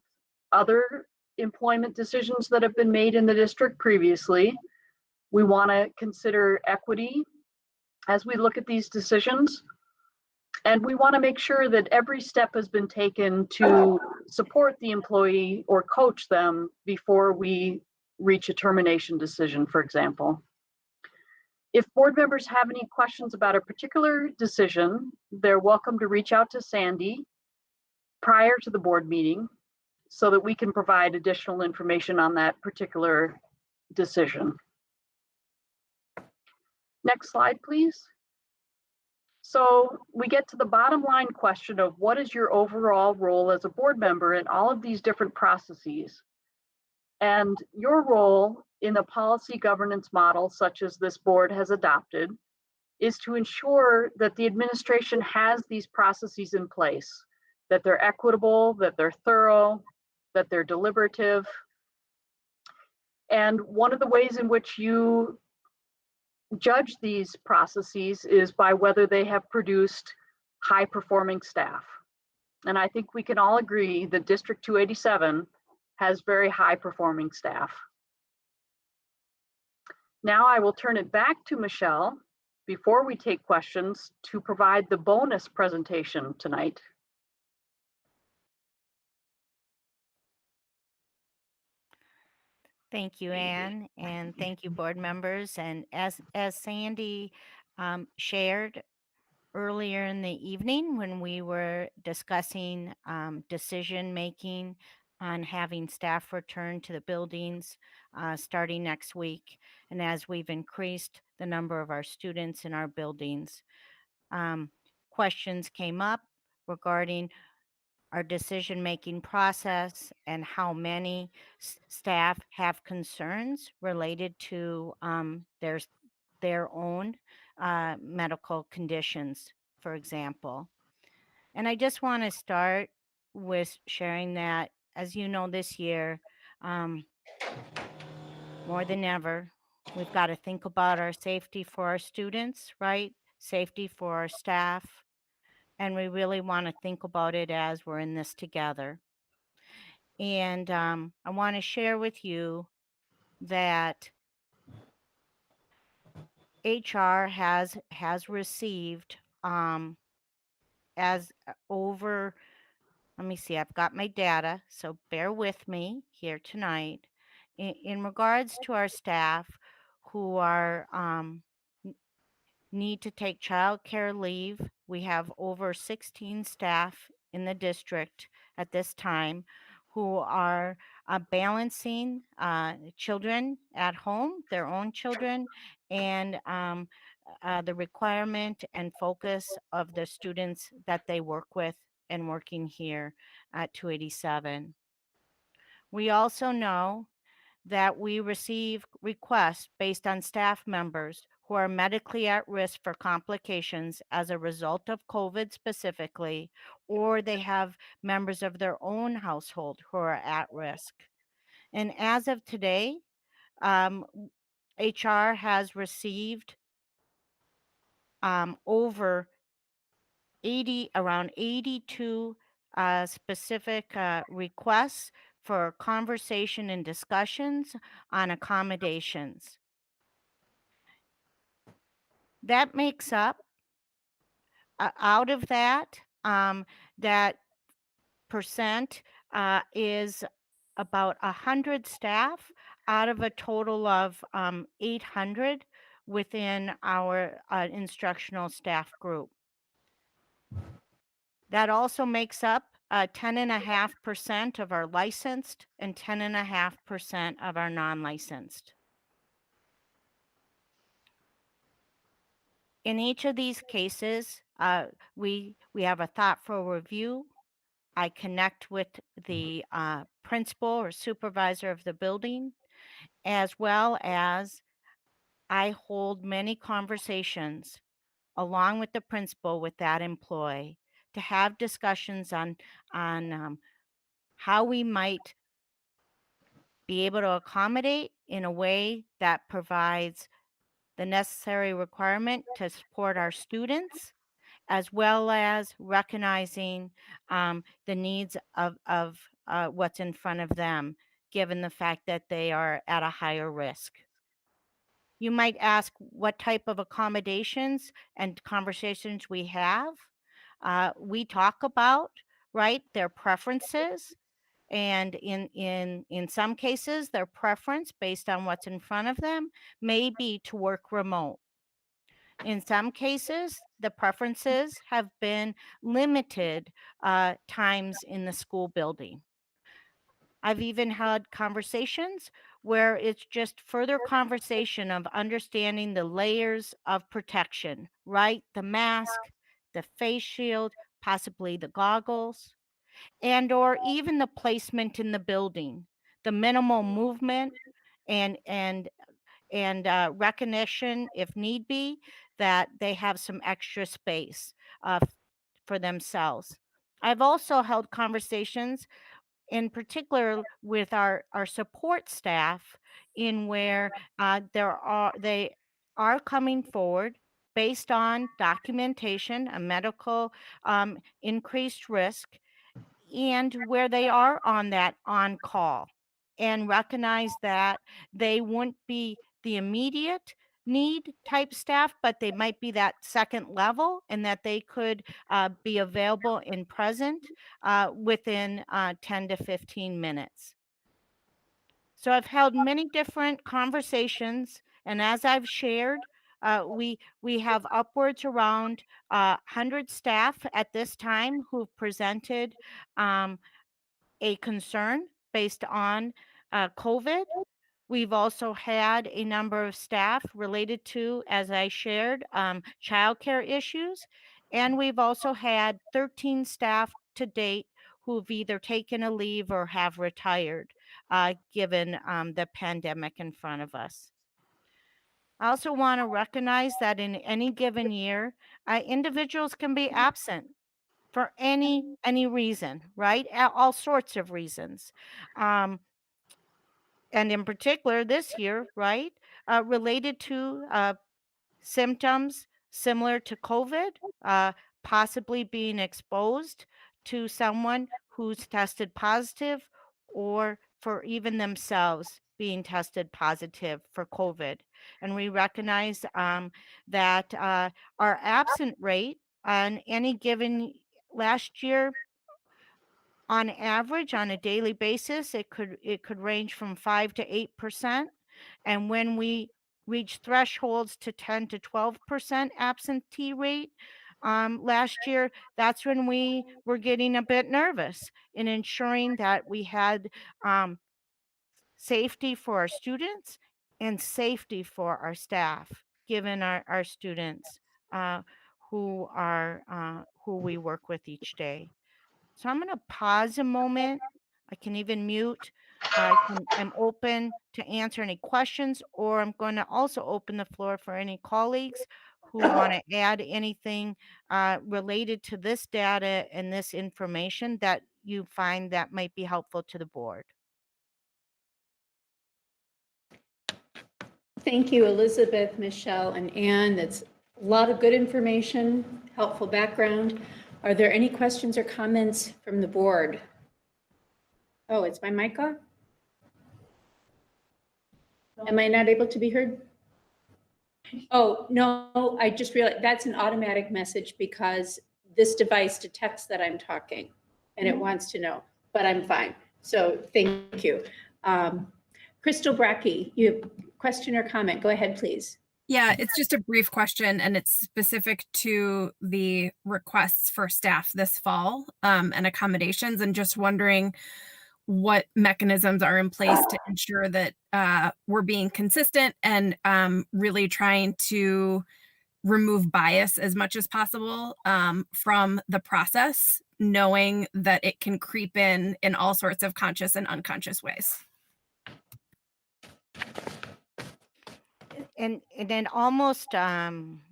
other employment decisions that have been made in the district previously. We want to consider equity as we look at these decisions. And we want to make sure that every step has been taken to support the employee or coach them before we reach a termination decision, for example. If board members have any questions about a particular decision, they're welcome to reach out to Sandy prior to the board meeting so that we can provide additional information on that particular decision. Next slide, please. So we get to the bottom line question of what is your overall role as a board member in all of these different processes? And your role in a policy governance model, such as this board has adopted, is to ensure that the administration has these processes in place, that they're equitable, that they're thorough, that they're deliberative. And one of the ways in which you judge these processes is by whether they have produced high-performing staff. And I think we can all agree that District 287 has very high-performing staff. Now I will turn it back to Michelle before we take questions to provide the bonus presentation tonight. Thank you, Anne, and thank you, board members. And as Sandy shared earlier in the evening when we were discussing decision making on having staff return to the buildings starting next week, and as we've increased the number of our students in our buildings, questions came up regarding our decision-making process and how many staff have concerns related to their own medical conditions, for example. And I just want to start with sharing that, as you know, this year, more than ever, we've got to think about our safety for our students, right? Safety for our staff. And we really want to think about it as we're in this together. And I want to share with you that HR has received as over, let me see, I've got my data, so bear with me here tonight. In regards to our staff who are need to take child care leave, we have over 16 staff in the district at this time who are balancing children at home, their own children, and the requirement and focus of the students that they work with and working here at 287. We also know that we receive requests based on staff members who are medically at risk for complications as a result of COVID specifically, or they have members of their own household who are at risk. And as of today, HR has received over around 82 specific requests for conversation and discussions on accommodations. That makes up, out of that, that percent is about 100 staff out of a total of 800 within our instructional staff group. That also makes up 10.5% of our licensed and 10.5% of our non-licensed. In each of these cases, we have a thoughtful review. I connect with the principal or supervisor of the building, as well as I hold many conversations along with the principal with that employee to have discussions on how we might be able to accommodate in a way that provides the necessary requirement to support our students, as well as recognizing the needs of what's in front of them, given the fact that they are at a higher risk. You might ask what type of accommodations and conversations we have. We talk about, right, their preferences, And in some cases, their preference based on what's in front of them may be to work remote. In some cases, the preferences have been limited times in the school building. I've even had conversations where it's just further conversation of understanding the layers of protection, right? The mask, the face shield, possibly the goggles, and or even the placement in the building, the minimal movement and recognition, if need be, that they have some extra space for themselves. I've also held conversations in particular with our support staff in where they are coming forward based on documentation, a medical increased risk, and where they are on that on call, and recognize that they wouldn't be the immediate need type staff, but they might be that second level, and that they could be available and present within 10 to 15 minutes. So I've held many different conversations, and as I've shared, we have upwards around 100 staff at this time who've presented a concern based on COVID. We've also had a number of staff related to, as I shared, childcare issues. And we've also had 13 staff to date who've either taken a leave or have retired, given the pandemic in front of us. I also want to recognize that in any given year, individuals can be absent for any reason, right? All sorts of reasons. And in particular this year, right, related to symptoms similar to COVID, possibly being exposed to someone who's tested positive, or for even themselves being tested positive for COVID. And we recognize that our absent rate on any given last year, on average, on a daily basis, it could range from 5 to 8%. And when we reach thresholds to 10 to 12% absentee rate last year, that's when we were getting a bit nervous in ensuring that we had safety for our students and safety for our staff, given our students who we work with each day. So I'm going to pause a moment. I can even mute. I'm open to answer any questions, or I'm going to also open the floor for any colleagues who want to add anything related to this data and this information that you find that might be helpful to the board. Thank you, Elizabeth, Michelle, and Anne. That's a lot of good information, helpful background. Are there any questions or comments from the board? Oh, is my mic on? Am I not able to be heard? Oh, no, I just realized that's an automatic message because this device detects that I'm talking and it wants to know, but I'm fine. So thank you. Crystal Brackey, you have a question or comment? Go ahead, please. Yeah, it's just a brief question, and it's specific to the requests for staff this fall and accommodations, and just wondering what mechanisms are in place to ensure that we're being consistent and really trying to remove bias as much as possible from the process, knowing that it can creep in all sorts of conscious and unconscious ways. And then almost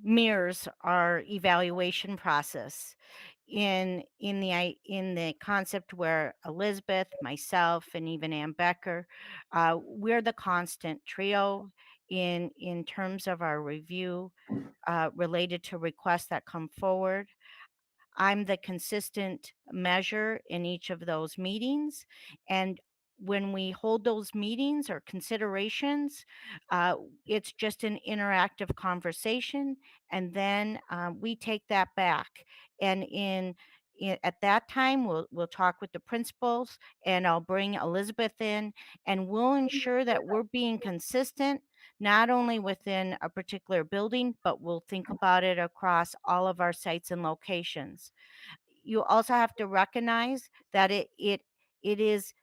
mirrors our evaluation process in the concept where Elizabeth, myself, and even Ann Becker, we're the constant trio in terms of our review related to requests that come forward. I'm the consistent measure in each of those meetings. And when we hold those meetings or considerations, it's just an interactive conversation. And then we take that back. And at that time, we'll talk with the principals, and I'll bring Elizabeth in, and we'll ensure that we're being consistent, not only within a particular building, but we'll think about it across all of our sites and locations. You also have to recognize that it is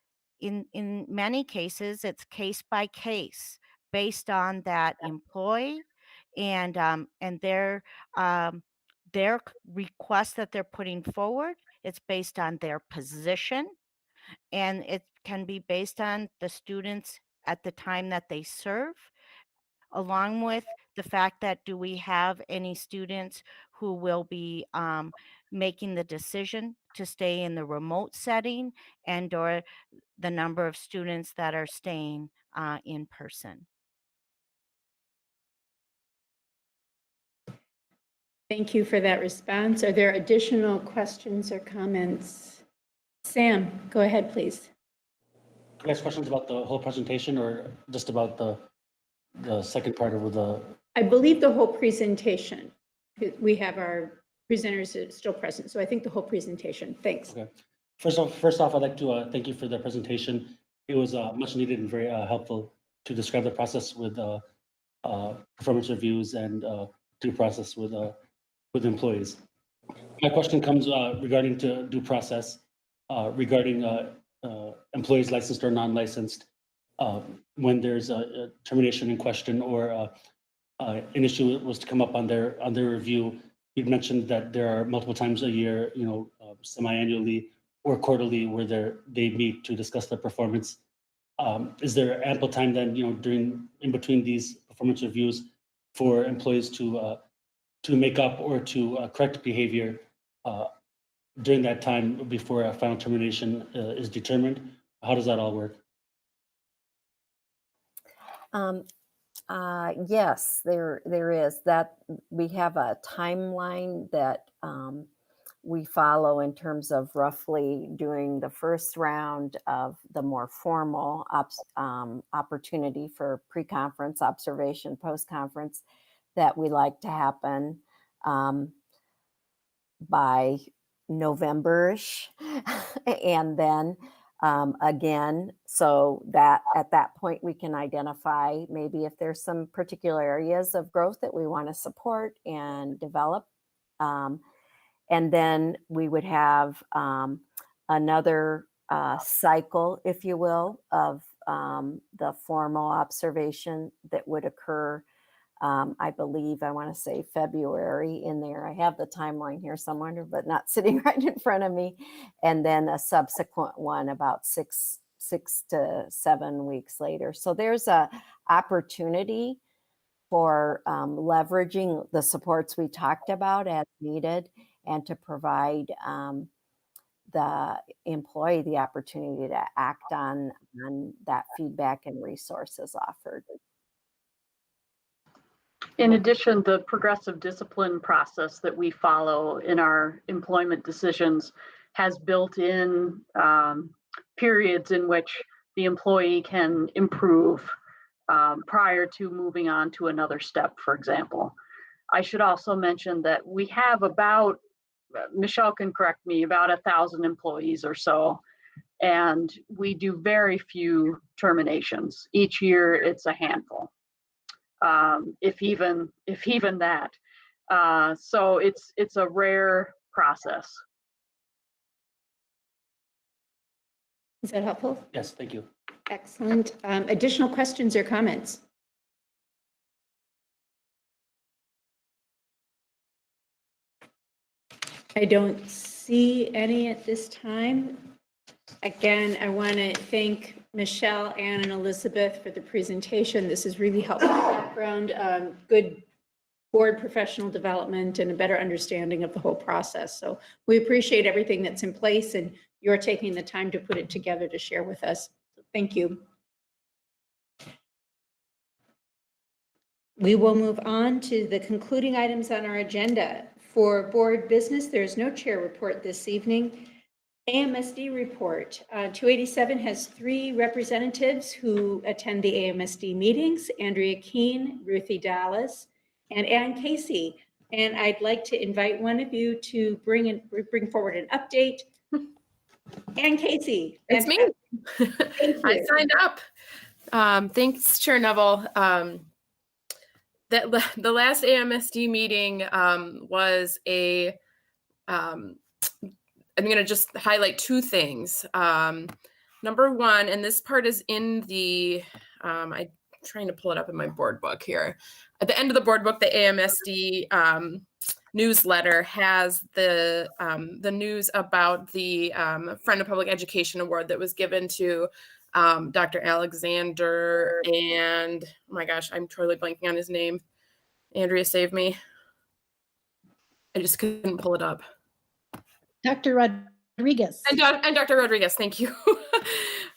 in many cases it's case by case based on that employee and their request that they're putting forward. It's based on their position, and it can be based on the students at the time that they serve, along with the fact that do we have any students who will be making the decision to stay in the remote setting, and or the number of students that are staying in person. Thank you for that response. Are there additional questions or comments? Sam, go ahead, please. Can I ask questions about the whole presentation or just about the second part of the? I believe the whole presentation. We have our presenters still present, so I think the whole presentation. Thanks. Okay. First off, I'd like to thank you for the presentation. It was much needed and very helpful to describe the process with performance reviews and due process with employees. My question comes regarding to due process, regarding employees licensed or non-licensed. When there's a termination in question or an issue was to come up on their review, you'd mentioned that there are multiple times a year, semi-annually or quarterly, where they meet to discuss their performance. Is there ample time then, in between these performance reviews, for employees to make up or to correct behavior during that time before a final termination is determined? How does that all work? Yes, there is that. We have a timeline that we follow in terms of roughly doing the first round of the more formal opportunity for pre-conference observation, post-conference, that we like to happen by November-ish. And then again, so that at that point we can identify maybe if there's some particular areas of growth that we want to support and develop. And then we would have another cycle, if you will, of the formal observation that would occur, I believe, I want to say February in there. I have the timeline here somewhere, but not sitting right in front of me. And then a subsequent one about six to 7 weeks later. So there's a opportunity for leveraging the supports we talked about as needed, and to provide the employee the opportunity to act on that feedback and resources offered. In addition, the progressive discipline process that we follow in our employment decisions has built in periods in which the employee can improve prior to moving on to another step, for example. I should also mention that we have about, Michelle can correct me, about 1,000 employees or so, and we do very few terminations. Each year it's a handful, if even that. So it's a rare process. Is that helpful? Yes, thank you. Excellent. Additional questions or comments? I don't see any at this time. Again, I want to thank Michelle, Ann, and Elizabeth for the presentation. This is really helpful background, good board professional development, and a better understanding of the whole process. So we appreciate everything that's in place, and you're taking the time to put it together to share with us. So thank you. We will move on to the concluding items on our agenda. For board business, there's no chair report this evening. AMSD report. 287 has 3 representatives who attend the AMSD meetings: Andrea Keene, Ruthie Dallas, and Ann Casey. And I'd like to invite one of you to bring forward an update. And Casey. It's me. I signed up. Thanks, Chair Neville. The last AMSD meeting was a, I'm going to just highlight two things. Number one, and this part is in the, I'm trying to pull it up in my board book here. At the end of the board book, the AMSD newsletter has the news about the Friend of Public Education Award that was given to Dr. Alexander and, oh my gosh, I'm totally blanking on his name. Andrea, save me. I just couldn't pull it up. Dr. Rodriguez. And Dr. Rodriguez, thank you.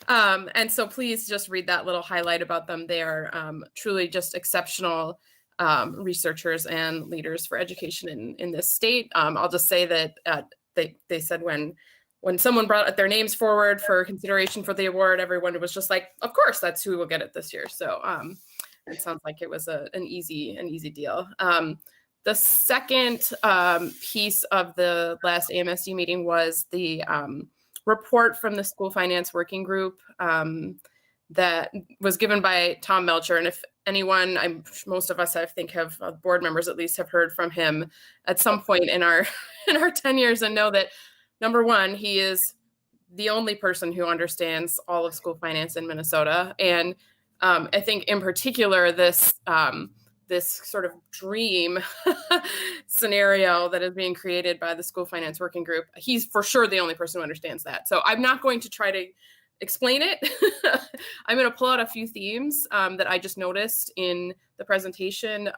And so please just read that little highlight about them. They are truly just exceptional researchers and leaders for education in this state. I'll just say that they said when someone brought their names forward for consideration for the award, everyone was just like, of course, that's who will get it this year. So it sounds like it was an easy deal. The second piece of the last AMSD meeting was the report from the School Finance Working Group that was given by Tom Melcher. And if anyone, most of us, I think, have board members at least have heard from him at some point in our 10 years and know that, number one, he is the only person who understands all of school finance in Minnesota. And I think in particular, this sort of dream scenario that is being created by the School Finance Working Group, he's for sure the only person who understands that. So I'm not going to try to explain it. I'm going to pull out a few themes that I just noticed in the presentation.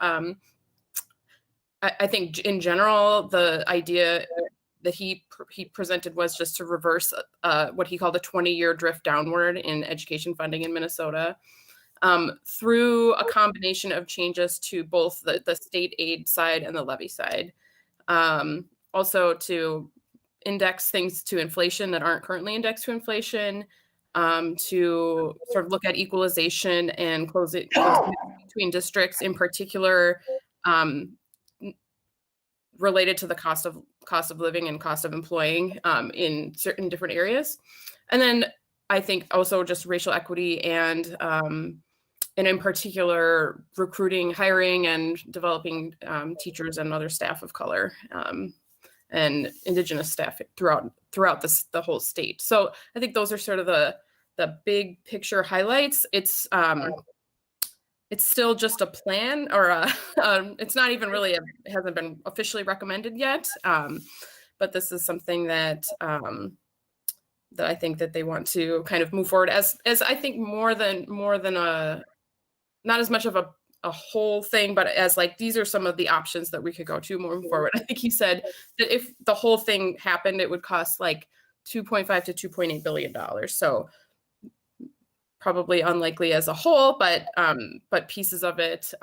I think in general, the idea that he presented was just to reverse what he called a 20-year drift downward in education funding in Minnesota. Through a combination of changes to both the state aid side and the levy side. Also to index things to inflation that aren't currently indexed to inflation, to sort of look at equalization and close between districts, in particular related to the cost of living and cost of employing in certain different areas. And then I think also just racial equity and in particular, recruiting, hiring, and developing teachers and other staff of color and Indigenous staff throughout the whole state. So I think those are sort of the big picture highlights. It's still just a plan, or it's not even really it hasn't been officially recommended yet. But this is something that that I think that they want to kind of move forward as I think more than a not as much of a whole thing, but as like, these are some of the options that we could go to moving forward. I think he said that if the whole thing happened, it would cost like $2.5 to $2.8 billion. So probably unlikely as a whole, but pieces of it,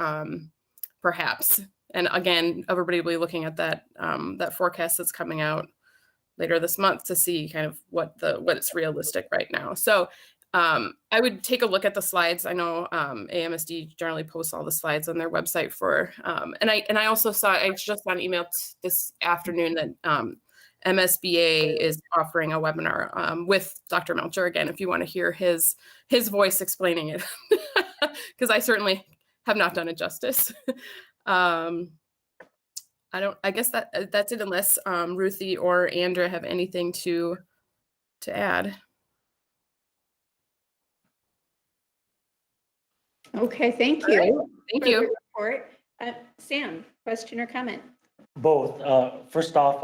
perhaps. And again, everybody will be looking at that forecast that's coming out later this month to see kind of what's realistic right now. So I would take a look at the slides. I know AMSD generally posts all the slides on their website for, and I also saw, I just got an email this afternoon that MSBA is offering a webinar with Dr. Melcher again, if you want to hear his voice explaining it, because I certainly have not done it justice. I guess that's it, unless Ruthie or Andrea have anything to add. Okay, thank you. Thank you. Report. Sam, question or comment? Both. First off,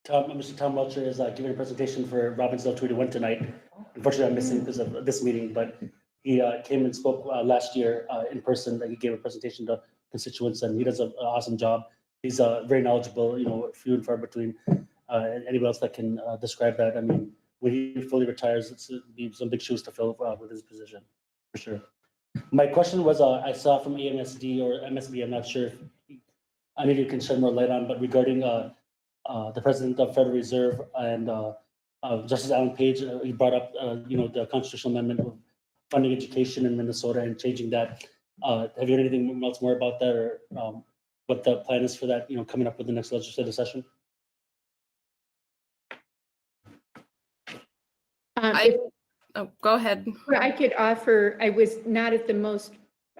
Mr. Tom Melcher is giving a presentation for Robbinsdale 281 tonight. Unfortunately, I'm missing because of this meeting, but he came and spoke last year in person. He gave a presentation to constituents, and he does an awesome job. He's very knowledgeable, few and far between. Anybody else that can describe that? I mean, when he fully retires, it'll be some big shoes to fill with his position, for sure. My question was, I saw from AMSD or MSB, I'm not sure if any of you can shed more light on, but regarding the president of Federal Reserve and Justice Alan Page, he brought up, the constitutional amendment of funding education in Minnesota and changing that. Have you heard anything else more about that, or what the plan is for that, coming up with the next legislative session? Go ahead. I could offer, I was not at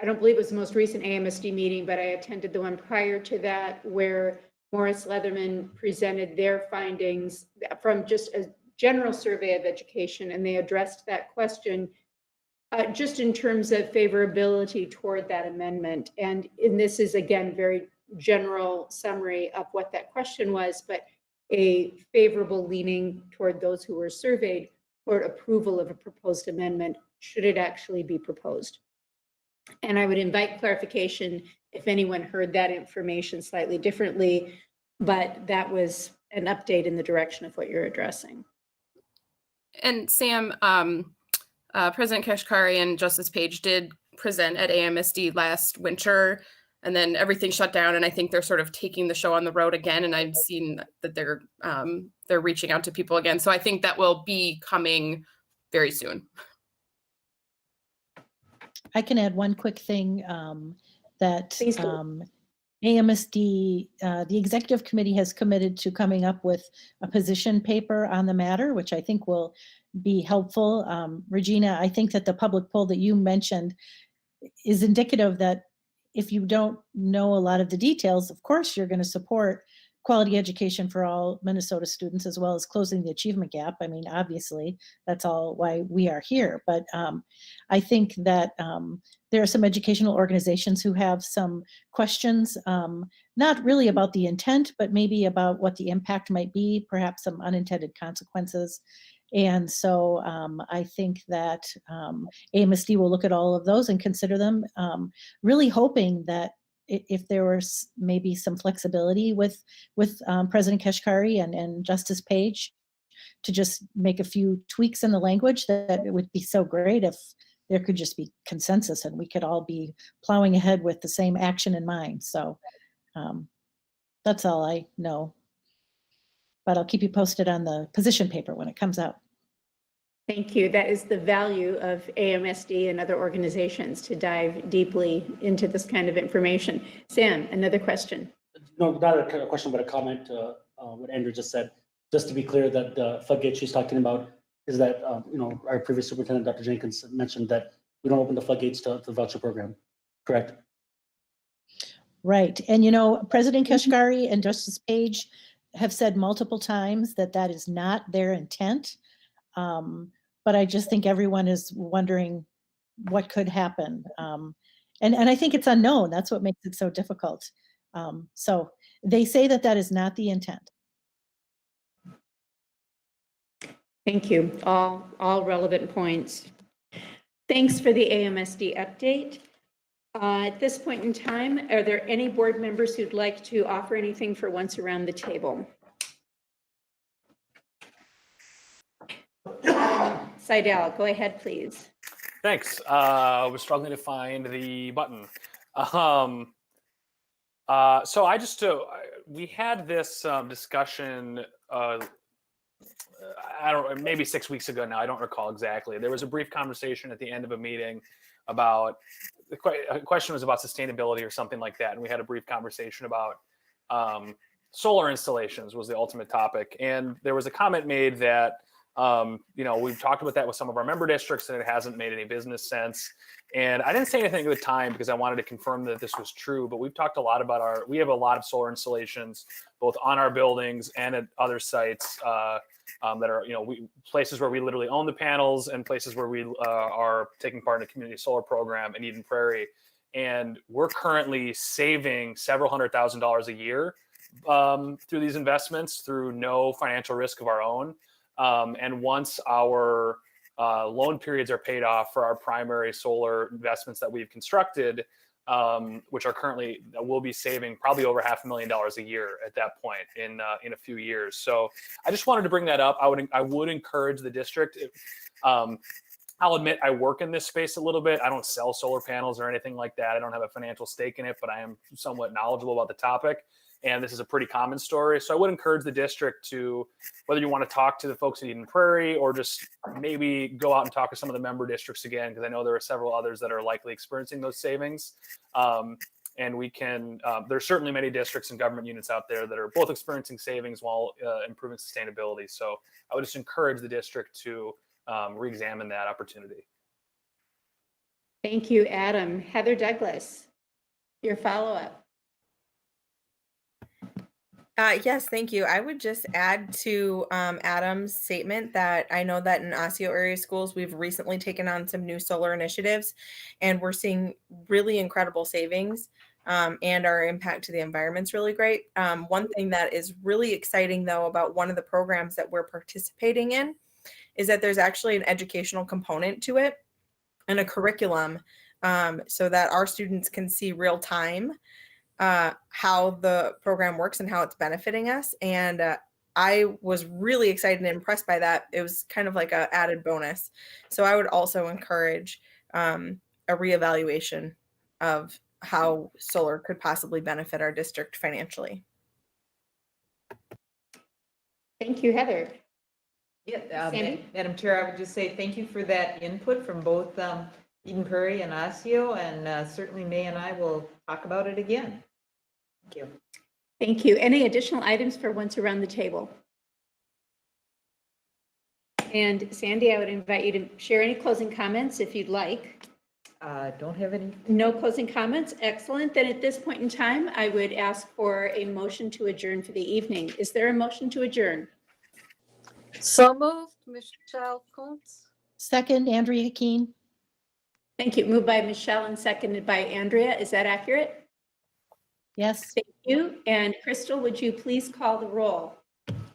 I don't believe it was the most recent AMSD meeting, but I attended the one prior to that where Morris Leatherman presented their findings from just a general survey of education, and they addressed that question just in terms of favorability toward that amendment. And this is, again, very general summary of what that question was, but a favorable leaning toward those who were surveyed toward approval of a proposed amendment, should it actually be proposed. And I would invite clarification if anyone heard that information slightly differently, but that was an update in the direction of what you're addressing. And Sam, President Kashkari and Justice Page did present at AMSD last winter, and then everything shut down. And I think they're sort of taking the show on the road again. And I've seen that they're reaching out to people again. So I think that will be coming very soon. I can add one quick thing that AMSD, the executive committee has committed to coming up with a position paper on the matter, which I think will be helpful. Regina, I think that the public poll that you mentioned is indicative that if you don't know a lot of the details, of course, you're going to support quality education for all Minnesota students, as well as closing the achievement gap. I mean, obviously, that's all why we are here. But I think that there are some educational organizations who have some questions, not really about the intent, but maybe about what the impact might be, perhaps some unintended consequences. And so I think that AMSD will look at all of those and consider them, really hoping that if there was maybe some flexibility with President Kashkari and Justice Page to just make a few tweaks in the language, that it would be so great if there could just be consensus and we could all be plowing ahead with the same action in mind. So that's all I know. But I'll keep you posted on the position paper when it comes out. Thank you. That is the value of AMSD and other organizations, to dive deeply into this kind of information. Sam, another question. No, not a question, but a comment to what Andrew just said. Just to be clear, that the floodgate she's talking about is that, our previous superintendent, Dr. Jenkins, mentioned that we don't open the floodgates to the voucher program, correct? Right. And, President Kashkari and Justice Page have said multiple times that that is not their intent. But I just think everyone is wondering what could happen. And I think it's unknown. That's what makes it so difficult. So they say that that is not the intent. Thank you. All relevant points. Thanks for the AMSD update. At this point in time, are there any board members who'd like to offer anything for once around the table? Seidel, go ahead, please. Thanks. I was struggling to find the button. So I just, we had this discussion, I don't know, maybe 6 weeks ago now, I don't recall exactly. There was a brief conversation at the end of a meeting about, the question was about sustainability or something like that. And we had a brief conversation about solar installations was the ultimate topic. And there was a comment made that, we've talked about that with some of our member districts and it hasn't made any business sense. And I didn't say anything at the time because I wanted to confirm that this was true, but we've talked a lot about we have a lot of solar installations, both on our buildings and at other sites that are, places where we literally own the panels and places where we are taking part in a community solar program in Eden Prairie. And we're currently saving several $100,000 a year through these investments through no financial risk of our own. And once our loan periods are paid off for our primary solar investments that we've constructed, which are currently, we'll be saving probably over $500,000 a year at that point in a few years. So I just wanted to bring that up. I would encourage the district. I'll admit I work in this space a little bit. I don't sell solar panels or anything like that. I don't have a financial stake in it, but I am somewhat knowledgeable about the topic. And this is a pretty common story. So I would encourage the district to, whether you want to talk to the folks in Eden Prairie or just maybe go out and talk to some of the member districts again, because I know there are several others that are likely experiencing those savings. and we can, there's certainly many districts and government units out there that are both experiencing savings while improving sustainability. So I would just encourage the district to re-examine that opportunity. Thank you, Adam. Heather Douglas, your follow-up. Yes, thank you. I would just add to Adam's statement that I know that in Osseo area schools, we've recently taken on some new solar initiatives, and we're seeing really incredible savings, and our impact to the environment's really great. One thing that is really exciting, though, about one of the programs that we're participating in is that there's actually an educational component to it and a curriculum, so that our students can see real time how the program works and how it's benefiting us. And I was really excited and impressed by that. It was kind of like an added bonus. So I would also encourage a reevaluation of how solar could possibly benefit our district financially. Thank you, Heather. Yeah, Sandy? Madam Chair, I would just say thank you for that input from both Eden Prairie and Osseo, and certainly May and I will talk about it again. Thank you. Thank you. Any additional items for once around the table? And Sandy, I would invite you to share any closing comments if you'd like. Don't have any. No closing comments. Excellent. Then at this point in time, I would ask for a motion to adjourn for the evening. Is there a motion to adjourn? So moved, Michelle Kuntz. Second, Andrea Keen. Thank you. Moved by Michelle and seconded by Andrea. Is that accurate? Yes. Thank you. And Crystal, would you please call the roll?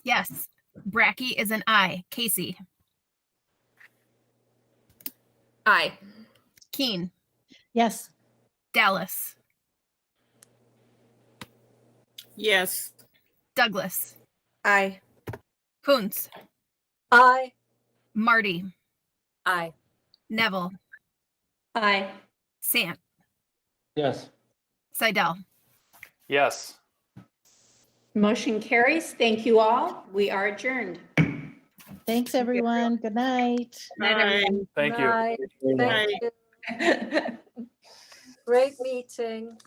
Yes. Brackey is an I. Casey. Aye. Keen. Yes. Dallas. Yes. Douglas. Aye. Kuntz. Aye. Marty. Aye. Neville. Aye. Sant. Yes. Seidel. Yes. Motion carries. Thank you all. We are adjourned. Thanks, everyone. Good night. Bye. Thank you. Night. Thank you. Great meeting.